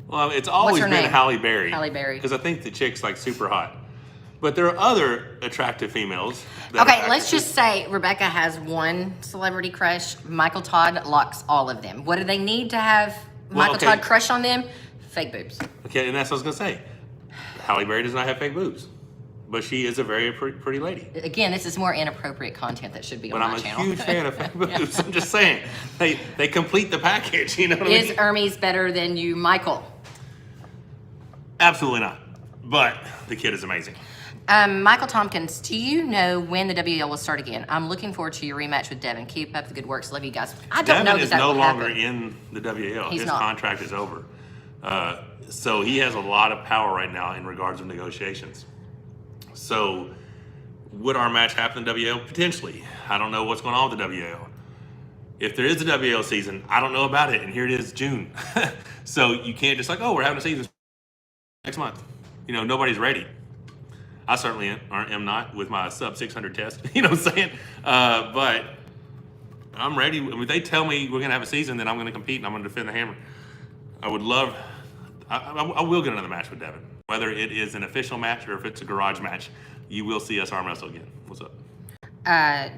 Well, it's always been name? Halle Berry. Halle Berry. Because I think the chick's like super hot. But there are other attractive females. Okay, let's just say Rebecca has one celebrity crush. Michael Todd likes all of them. What do they need to have Michael Todd crush on them? Fake boobs. Okay, and that's what I was going to say. Halle Berry does not have fake boobs. But she is a very pretty lady. Again, this is more inappropriate content that should be on my channel. But I'm a huge fan of fake boobs. I'm just saying. They complete the package, you know what I mean? Is Ermes better than you, Michael? Absolutely not. But the kid is amazing. Michael Tompkins, do you know when the WL will start again? I'm looking forward to your rematch with Devin. Keep up the good works. Love you guys. I don't know that that will happen. Devin is no longer in the WL. His contract is over. So he has a lot of power right now in regards of negotiations. So would our match happen in the WL? Potentially. I don't know what's going on with the WL. If there is a WL season, I don't know about it. And here it is, June. So you can't just we're having a season next month. You know, nobody's ready. I certainly am not with my sub 600 test. You know what I'm saying? But I'm ready. If they tell me we're going to have a season, then I'm going to compete and I'm going to defend the hammer. I would love, I will get another match with Devin. Whether it is an official match or if it's a garage match, you will see us arm wrestle again. What's up?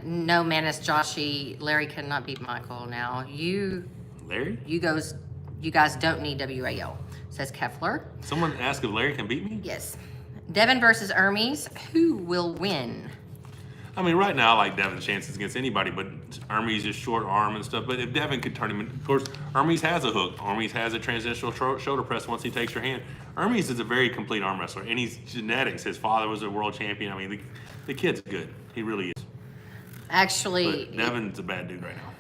No, Manus, Joshy, Larry cannot beat Michael now. Larry? You guys don't need WAL. says Kefler. Someone asked if Larry can beat me? Yes. Devin versus Ermes. Who will win? I mean, right now, I like Devin's chances against anybody, but Ermes is short arm and stuff. But if Devin could turn him in, of course, Ermes has a hook. Ermes has a transitional shoulder press once he takes your hand. Ermes is a very complete arm wrestler, and he's genetics. His father was a world champion. I mean, the kid's good. He really is. Actually, but Devin's a bad dude right now.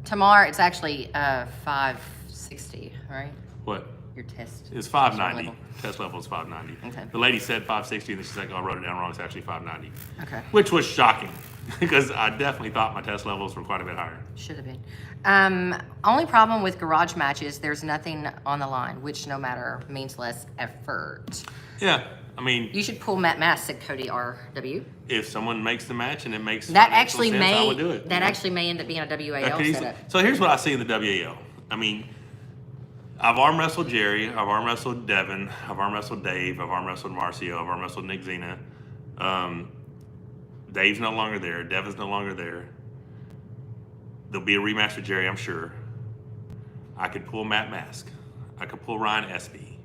Tamar, it's actually 560, right? What? Your test. It's 590. Test level is 590. Okay. The lady said 560, and then she's like, oh, I wrote it down wrong. It's actually 590. Okay. Which was shocking, because I definitely thought my test levels were quite a bit higher. Should have been. Only problem with garage matches, there's nothing on the line, which no matter means less effort. Yeah, I mean, You should pull Matt Mass, said Cody RW. if someone makes the match and it makes That financial actually sense, I would do it. actually may end up being a WAL setup. So here's what I see in the WAL. I mean, I've arm wrestled Jerry, I've arm wrestled Devin, I've arm wrestled Dave, I've arm wrestled Marcio, I've arm wrestled Nick Zena. Dave's no longer there, Devin's no longer there. There'll be a rematch with Jerry, I'm sure. I could pull Matt Mask. I could pull Ryan Espy.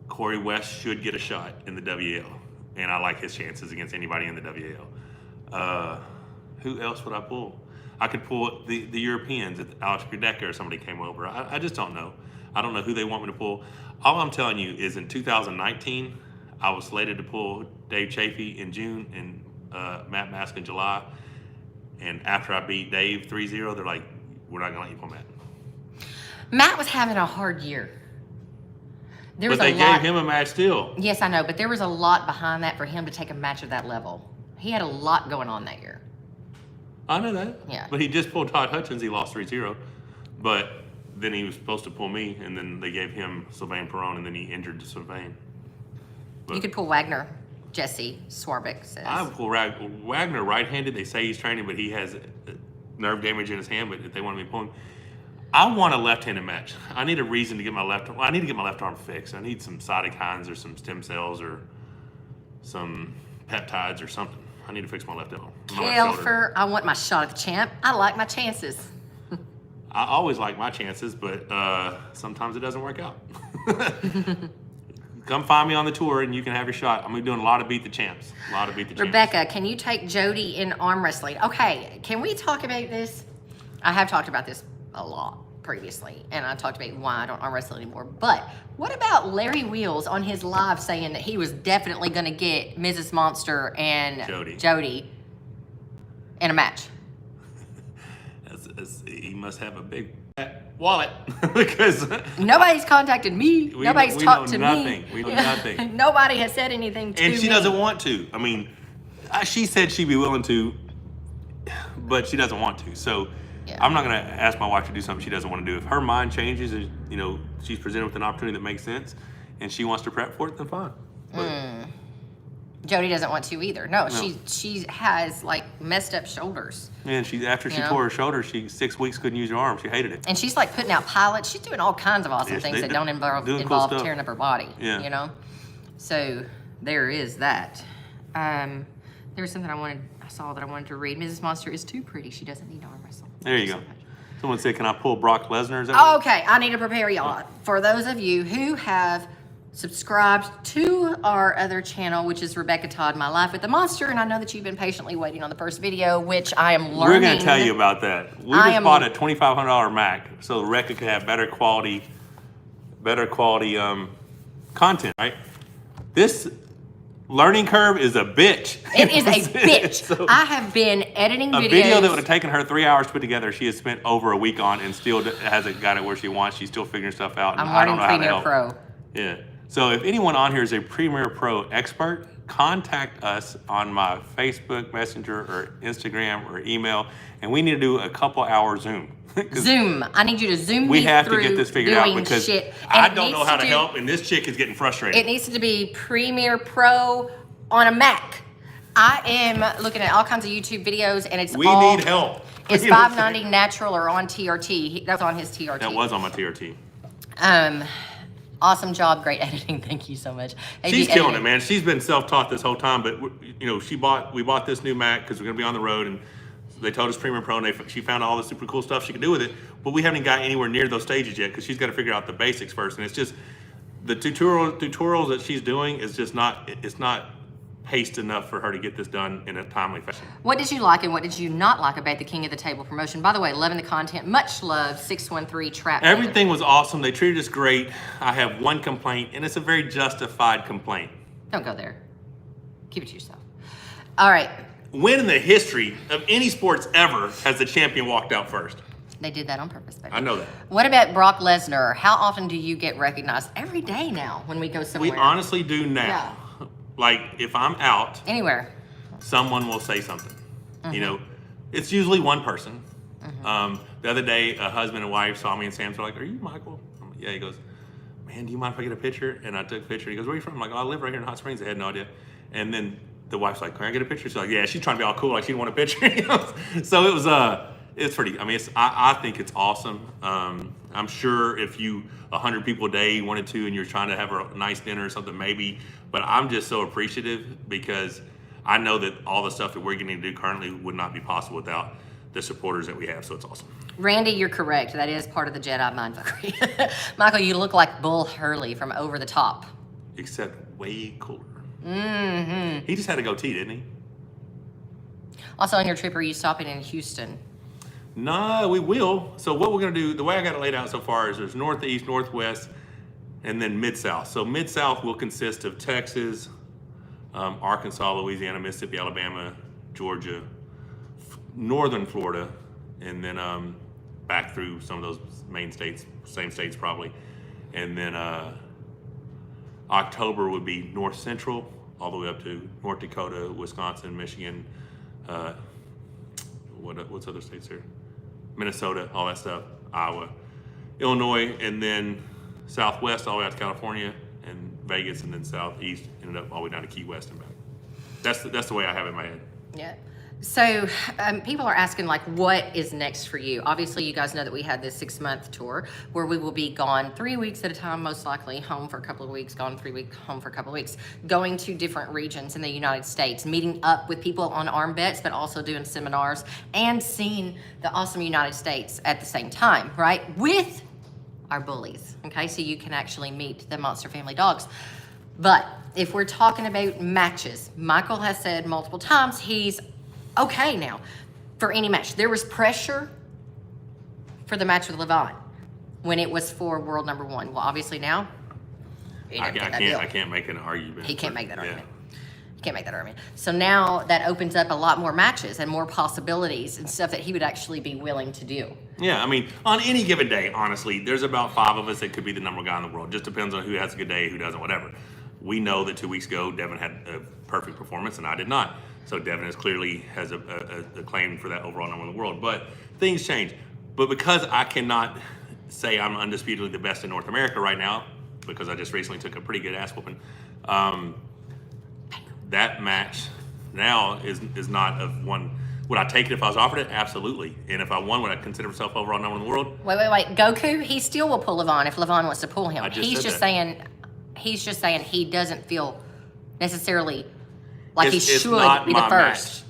Corey West should get a shot in the WL, and I like his chances against anybody in the WL. Who else would I pull? I could pull the Europeans if Alex Grudecker or somebody came over. I just don't know. I don't know who they want me to pull. All I'm telling you is in 2019, I was slated to pull Dave Chafee in June and Matt Mask in July. And after I beat Dave 3-0, they're like, we're not going to let you pull Matt. Matt was having a hard year. But they gave him a match still. Yes, I know, but there was a lot behind that for him to take a match of that level. He had a lot going on that year. I know that. Yeah. But he just pulled Todd Hutchings. He lost 3-0. But then he was supposed to pull me, and then they gave him Sylvain Perron, and then he injured Sylvain. You could pull Wagner. Jesse Swarbrick says. I would pull Wagner right-handed. They say he's training, but he has nerve damage in his hand. But if they want me to pull him, I want a left-handed match. I need a reason to get my left. Well, I need to get my left arm fixed. I need some cytokines or some stem cells or some peptides or something. I need to fix my left elbow. Kelfer, I want my shot at the champ. I like my chances. I always like my chances, but sometimes it doesn't work out. Come find me on the tour and you can have your shot. I'm doing a lot of beat the champs. A lot of beat the champs. Rebecca, can you take Jody in arm wrestling? Okay, can we talk about this? I have talked about this a lot previously, and I talked about why I don't arm wrestle anymore. But what about Larry Wheels on his live saying that he was definitely going to get Mrs. Monster and Jody in a match? He must have a big wallet because nobody's contacted me. Nobody's talked to me. We know nothing. Nobody has said anything to me. And she doesn't want to. I mean, she said she'd be willing to, but she doesn't want to. So yeah. I'm not going to ask my wife to do something she doesn't want to do. If her mind changes, and she's presented with an opportunity that makes sense, and she wants to prep for it, then fine. Jody doesn't want to either. No. She has like messed up shoulders. And after she tore her shoulder, she 6 weeks couldn't use her arm. She hated it. And she's like putting out pilots. She's doing all kinds of awesome things that don't involve cool tearing up her body. Yeah. So there is that. There was something I saw that I wanted to read. Mrs. Monster is too pretty. She doesn't need to arm wrestle. There you go. Someone said, "Can I pull Brock Lesnar?" Okay, I need to prepare y'all. For those of you who have subscribed to our other channel, which is Rebecca Todd, My Life with the Monster, and I know that you've been patiently waiting on the first video, which I am learning. We're going to tell you about that. We just bought a $2,500 Mac so Rebecca could have better quality content, right? This learning curve is a bitch. It is a bitch. So I have been editing videos. A video that would have taken her 3 hours to put together, she has spent over a week on and still hasn't got it where she wants. She's still figuring stuff out. I'm learning Premiere Pro. Yeah. So if anyone on here is a Premiere Pro expert, contact us on my Facebook Messenger or Instagram or email, and we need to do a couple hour Zoom. Zoom. I need you to Zoom me. We have to get this figured out because I don't know how to help, and this chick is getting frustrated. It needs to be Premiere Pro on a Mac. I am looking at all kinds of YouTube videos, and we need help. It's $5.90 natural or on TRT. That's on his TRT. That was on my TRT. Awesome job, great editing. Thank you so much. She's killing it, man. She's been self-taught this whole time, but we bought this new Mac because we're gonna be on the road, and They told us Premier Pro, and she found all the super cool stuff she could do with it. But we haven't got anywhere near those stages yet because she's got to figure out the basics first. And it's just the tutorials that she's doing is just not. It's not paced enough for her to get this done in a timely fashion. What did you like and what did you not like about the King of the Table promotion? By the way, loving the content. Much love, 613 Trap. Everything was awesome. They treated us great. I have one complaint, and it's a very justified complaint. Don't go there. Keep it to yourself. All right. When in the history of any sports ever has the champion walked out first? They did that on purpose, baby. I know that. What about Brock Lesnar? How often do you get recognized? Every day now when we go somewhere. We honestly do now. Yeah. Like, if I'm out, anywhere, someone will say something. You know, it's usually one person. The other day, a husband and wife saw me and Sam's like, "Are you Michael?" I'm like, yeah. He goes, "Man, do you mind if I get a picture?" And I took a picture. He goes, "Where are you from?" I'm like, "Oh, I live right here in Hot Springs." I had no idea. And then the wife's like, "Can I get a picture?" She's like, "Yeah." She's trying to be all cool, like she didn't want a picture. So it was, it's pretty. I mean, I think it's awesome. I'm sure if 100 people a day wanted to, and you're trying to have a nice dinner or something, maybe. But I'm just so appreciative because I know that all the stuff that we're getting to do currently would not be possible without the supporters that we have. So it's awesome. Randy, you're correct. That is part of the Jedi mindfuckery. Michael, you look like Bull Hurley from Over the Top. Except way cooler. Mm-hmm. He just had a goatee, didn't he? Also, on your trip, are you stopping in Houston? No, we will. So what we're going to do, the way I got it laid out so far is there's northeast, northwest, and then mid-south. So mid-south will consist of Texas, Arkansas, Louisiana, Mississippi, Alabama, Georgia, northern Florida, and then back through some of those main states, same states probably. And then October would be north central, all the way up to North Dakota, Wisconsin, Michigan, what's other states here? Minnesota, all that stuff, Iowa, Illinois, and then southwest all the way out to California and Vegas, and then southeast ended up all the way down to Key West and back. That's the way I have it in my head. Yeah. So people are asking, like, what is next for you? Obviously, you guys know that we had this 6-month tour where we will be gone 3 weeks at a time, most likely, home for a couple of weeks, gone 3 weeks, home for a couple of weeks, going to different regions in the United States, meeting up with people on arm bets, but also doing seminars and seeing the awesome United States at the same time, right? With our bullies, okay? So you can actually meet the Monster Family dogs. But if we're talking about matches, Michael has said multiple times he's okay now for any match. There was pressure for the match with Levon when it was for world number 1. Well, obviously now, I can't make an argument. He can't make that argument. He can't make that argument. So now that opens up a lot more matches and more possibilities and stuff that he would actually be willing to do. Yeah, I mean, on any given day, honestly, there's about 5 of us that could be the number 1 guy in the world. Just depends on who has a good day, who doesn't, whatever. We know that 2 weeks ago, Devin had a perfect performance and I did not. So Devin is clearly has a claim for that overall number in the world. But things change. But because I cannot say I'm undisputedly the best in North America right now, because I just recently took a pretty good ass whooping, that match now is not of one. Would I take it if I was offered it? Absolutely. And if I won, would I consider myself overall number in the world? Wait. Goku, he still will pull Levon if Levon wants to pull him. He's just saying he doesn't feel necessarily like he should be the first.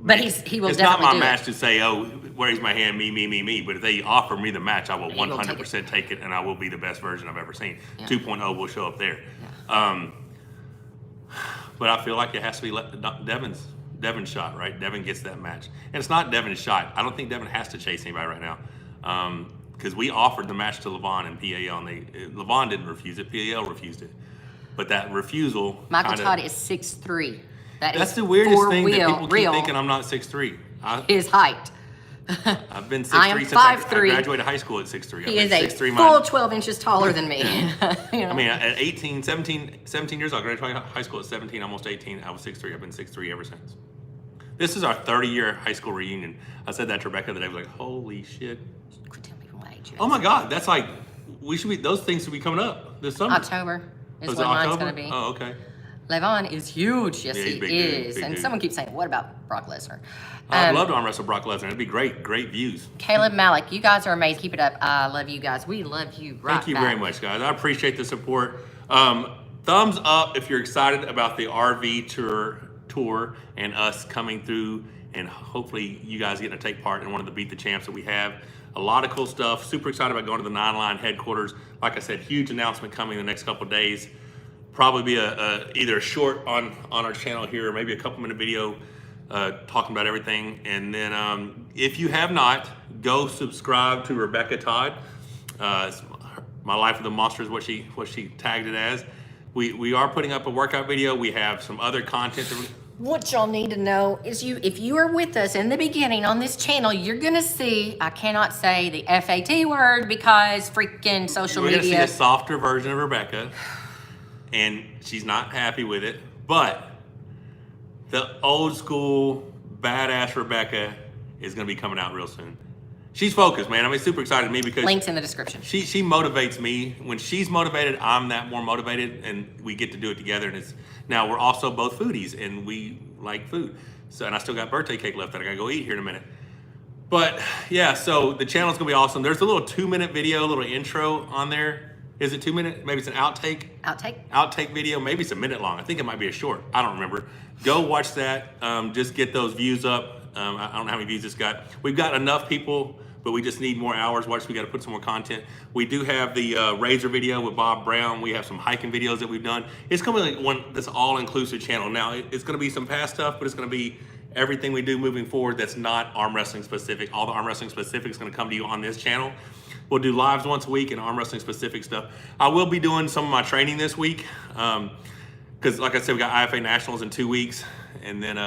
But he will definitely do it. It's not my match to say, oh, where's my hand, me. But if they offer me the match, I will 100% take it, and I will be the best version I've ever seen. Yeah. 2.0 will show up there. Yeah. But I feel like it has to be Devin's shot, right? Devin gets that match. And it's not Devin's shot. I don't think Devin has to chase anybody right now. Because we offered the match to Levon and PAL, and Levon didn't refuse it. PAL refused it. But that refusal. Michael Todd is 6'3". That's the weirdest thing that people keep thinking I'm not 6'3". His height. I've been 6'3" I am since 5'3". I graduated high school at 6'3". He is a full 12 inches taller than me. You know? I mean, at 17 years old, I graduated high school at 17, almost 18. I was 6'3". I've been 6'3" ever since. This is our 30-year high school reunion. I said that to Rebecca the other day. I was like, holy shit. Quit telling people my age. Oh my God, that's like, those things should be coming up this summer. October is when mine's going to be. Oh, okay. Levon is huge. Yes, yeah, he is. Big and dude. Someone keeps saying, what about Brock Lesnar? I'd love to arm wrestle Brock Lesnar. It'd be great views. Caleb Malik, you guys are amazing. Keep it up. I love you guys. We love you right Thank you back. very much, guys. I appreciate the support. Thumbs up if you're excited about the RV tour and us coming through and hopefully you guys get to take part in one of the Beat the Champs that we have. A lot of cool stuff. Super excited about going to the 9 Line headquarters. Like I said, huge announcement coming in the next couple of days. Probably be either a short on our channel here, or maybe a couple-minute video talking about everything. And then if you have not, go subscribe to Rebecca Todd. My Life with the Monster is what she tagged it as. We are putting up a workout video. We have some other content that What y'all need to know is if you are with us in the beginning on this channel, you're gonna see, I cannot say the FAT word because freaking social we're media. gonna see a softer version of Rebecca, and she's not happy with it. But the old school badass Rebecca is gonna be coming out real soon. She's focused, man. I mean, super excited to me because Links in the description. She motivates me. When she's motivated, I'm that more motivated, and we get to do it together. And now we're also both foodies, and we like food. So, and I still got birthday cake left that I gotta go eat here in a minute. But yeah, so the channel's gonna be awesome. There's a little 2-minute video, a little intro on there. Is it 2 minutes? Maybe it's an outtake. Outtake video. Maybe it's a minute long. I think it might be a short. I don't remember. Go watch that. Just get those views up. I don't know how many views it's got. We've got enough people, but we just need more hours. Watch, we got to put some more content. We do have the Razor video with Bob Brown. We have some hiking videos that we've done. It's going to be like one that's all-inclusive channel. Now, it's going to be some past stuff, but it's going to be everything we do moving forward that's not arm wrestling specific. All the arm wrestling specific is going to come to you on this channel. We'll do lives once a week and arm wrestling specific stuff. I will be doing some of my training this week because, like I said, we got IFA Nationals in 2 weeks, and then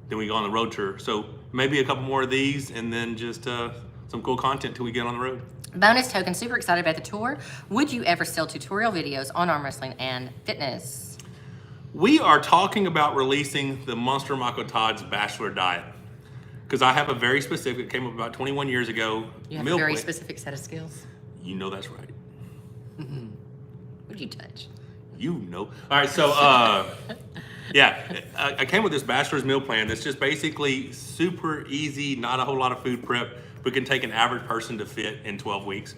we go on the road tour. So maybe a couple more of these, and then just some cool content till we get on the road. Bonus token, super excited about the tour. Would you ever sell tutorial videos on arm wrestling and fitness? We are talking about releasing the Monster Mako Todd's Bachelor Diet. Because I have a very specific, it came up about 21 years ago. You have a very specific set of skills? You know that's right. What'd you touch? You know. All right, so yeah, I came with this bachelor's meal plan that's just basically super easy, not a whole lot of food prep, but can take an average person to fit in 12 weeks.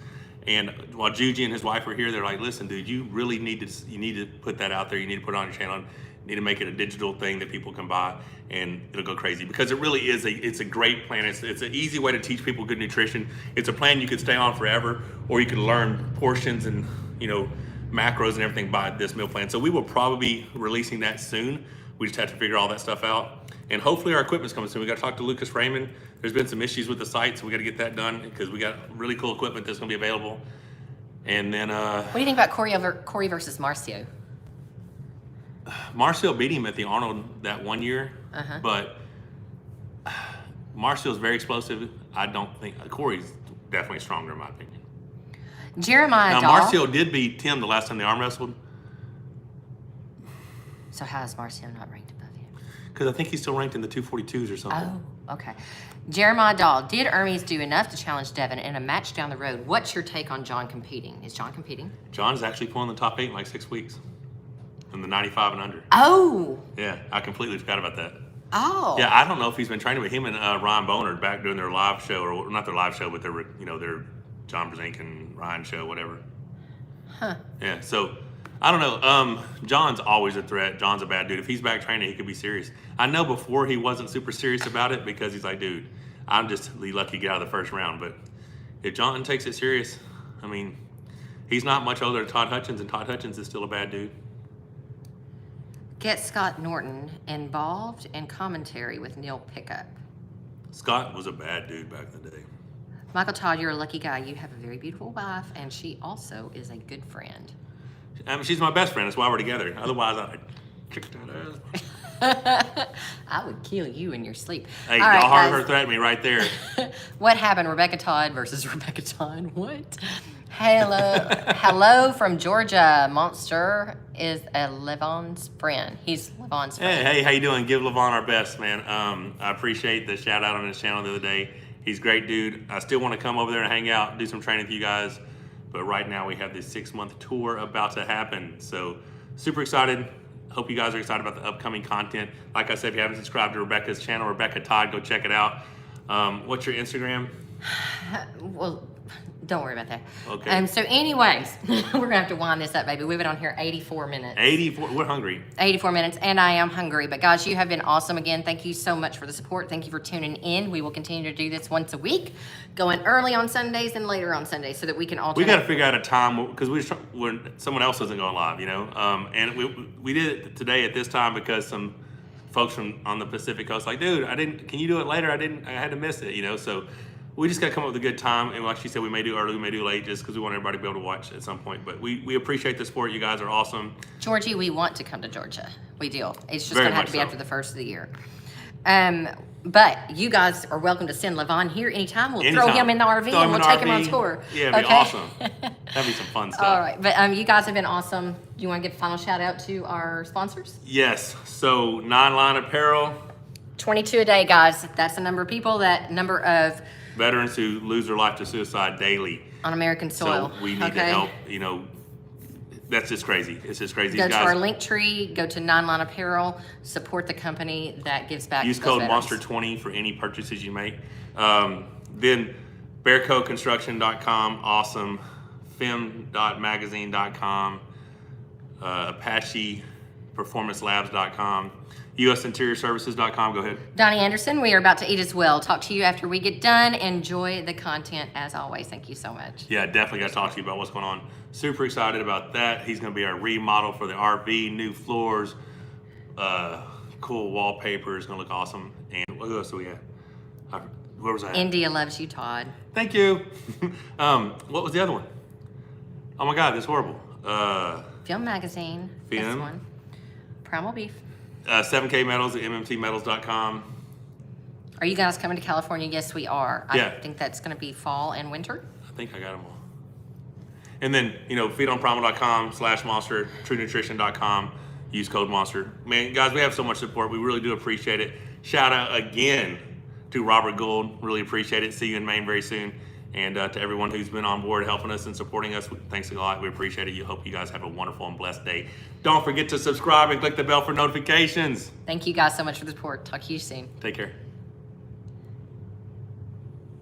And while Juji and his wife were here, they're like, listen, dude, you really need to put that out there. You need to put it on your channel. You need to make it a digital thing that people can buy, and it'll go crazy because it really is it's a great plan. It's an easy way to teach people good nutrition. It's a plan you could stay on forever, or you can learn portions and, macros and everything by this meal plan. So we will probably be releasing that soon. We just have to figure all that stuff out. And hopefully our equipment's coming soon. We got to talk to Lucas Raymond. There's been some issues with the site, so we got to get that done because we got really cool equipment that's going to be available. And then what do you think about Corey versus Marcio? Marcio beat him at the Arnold that 1 year, but Marcio's very explosive. I don't think Corey's definitely stronger in my opinion. Jeremiah Now, Dahl. Marcio did beat Tim the last time they arm wrestled. So how is Marcio not ranked above him? Because I think he's still ranked in the 242s or something. Oh, okay. Jeremiah Dahl. Did Ermes do enough to challenge Devin in a match down the road? What's your take on John competing? Is John competing? John's actually pulling the top 8 in like 6 weeks. In the 95 and under. Oh. Yeah, I completely forgot about that. Oh. Yeah, I don't know if he's been training with him and Ryan Boner back doing their live show, or not their live show, but their John Brzenk and Ryan show, whatever. Huh. Yeah, so I don't know. John's always a threat. John's a bad dude. If he's back training, he could be serious. I know before he wasn't super serious about it because he's like, dude, I'm just lucky to get out of the first round. But if John takes it serious, I mean, he's not much older than Todd Hutchings, and Todd Hutchings is still a bad dude. Get Scott Norton involved in commentary with Neil Pickup. Scott was a bad dude back in the day. Michael Todd, you're a lucky guy. You have a very beautiful wife, and she also is a good friend. I mean, she's my best friend. That's why we're together. Otherwise, I'd kick that ass. I would kill you in your sleep. Hey, All right, y'all heard guys. her threaten me right there. What happened? Rebecca Todd versus Rebecca Todd. What? Hello from Georgia. Monster is a Levon's friend. He's Levon's friend. Hey, how you doing? Give Levon our best, man. I appreciate the shout out on his channel the other day. He's a great dude. I still want to come over there and hang out, do some training with you guys. But right now we have this 6-month tour about to happen. So super excited. Hope you guys are excited about the upcoming content. Like I said, if you haven't subscribed to Rebecca's channel, Rebecca Todd, go check it out. What's your Instagram? Well, Don't worry about that. Okay. So anyways, we're gonna have to wind this up, baby. We've been on here 84 minutes. 84. We're hungry. 84 minutes, and I am hungry. But guys, you have been awesome again. Thank you so much for the support. Thank you for tuning in. We will continue to do this once a week, going early on Sundays and later on Sundays, so that we can alternate. We got to figure out a time because when someone else isn't going live, you know. And we did it today at this time because some folks on the Pacific Coast like, dude, can you do it later? I had to miss it, you know. So we just got to come up with a good time. And like she said, we may do early, we may do late, just because we want everybody to be able to watch at some point. But we appreciate the support. You guys are awesome. Georgie, we want to come to Georgia. We do. It's just Very going to have much to be so. after the first of the year. But you guys are welcome to send Levon here anytime. We'll throw him in the RV and we'll take him on tour. Yeah, it'd be awesome. That'd be some fun stuff. All right. But you guys have been awesome. Do you want to give a final shout out to our sponsors? Yes. So 9 Line Apparel. 22 a day, guys. That's the number of people, that number of Veterans who lose their life to suicide daily. on American soil. So we need to help, you know. That's just crazy. It's just crazy. Go to our link tree, go to 9 Line Apparel, support the company that gives back. Use to those code veterans. Monster20 for any purchases you make. Then bearcoatconstruction.com, awesome. Fem.magazine.com, Apache performancelabs.com, usinteriorservices.com. Go ahead. Donnie Anderson, we are about to eat as well. Talk to you after we get done. Enjoy the content as always. Thank you so much. Yeah, definitely got to talk to you about what's going on. Super excited about that. He's going to be our remodel for the RV, new floors, cool wallpaper. It's going to look awesome. And what else do we have? Where was I at? India loves you, Todd. Thank you. What was the other one? Oh my God, that's horrible. Film Magazine. Film. This one. Primal Beef. 7K Metals at mmtmetals.com. Are you guys coming to California? Yes, we are. Yeah. I think that's going to be fall and winter. I think I got them all. And then, you know, feedonprimal.com/monster, truenutrition.com. Use code monster. Man, guys, we have so much support. We really do appreciate it. Shout out again to Robert Gould. Really appreciate it. See you in Maine very soon. And to everyone who's been on board helping us and supporting us, thanks a lot. We appreciate it. You hope you guys have a wonderful and blessed day. Don't forget to subscribe and click the bell for notifications. Thank you guys so much for the support. Talk to you soon. Take care.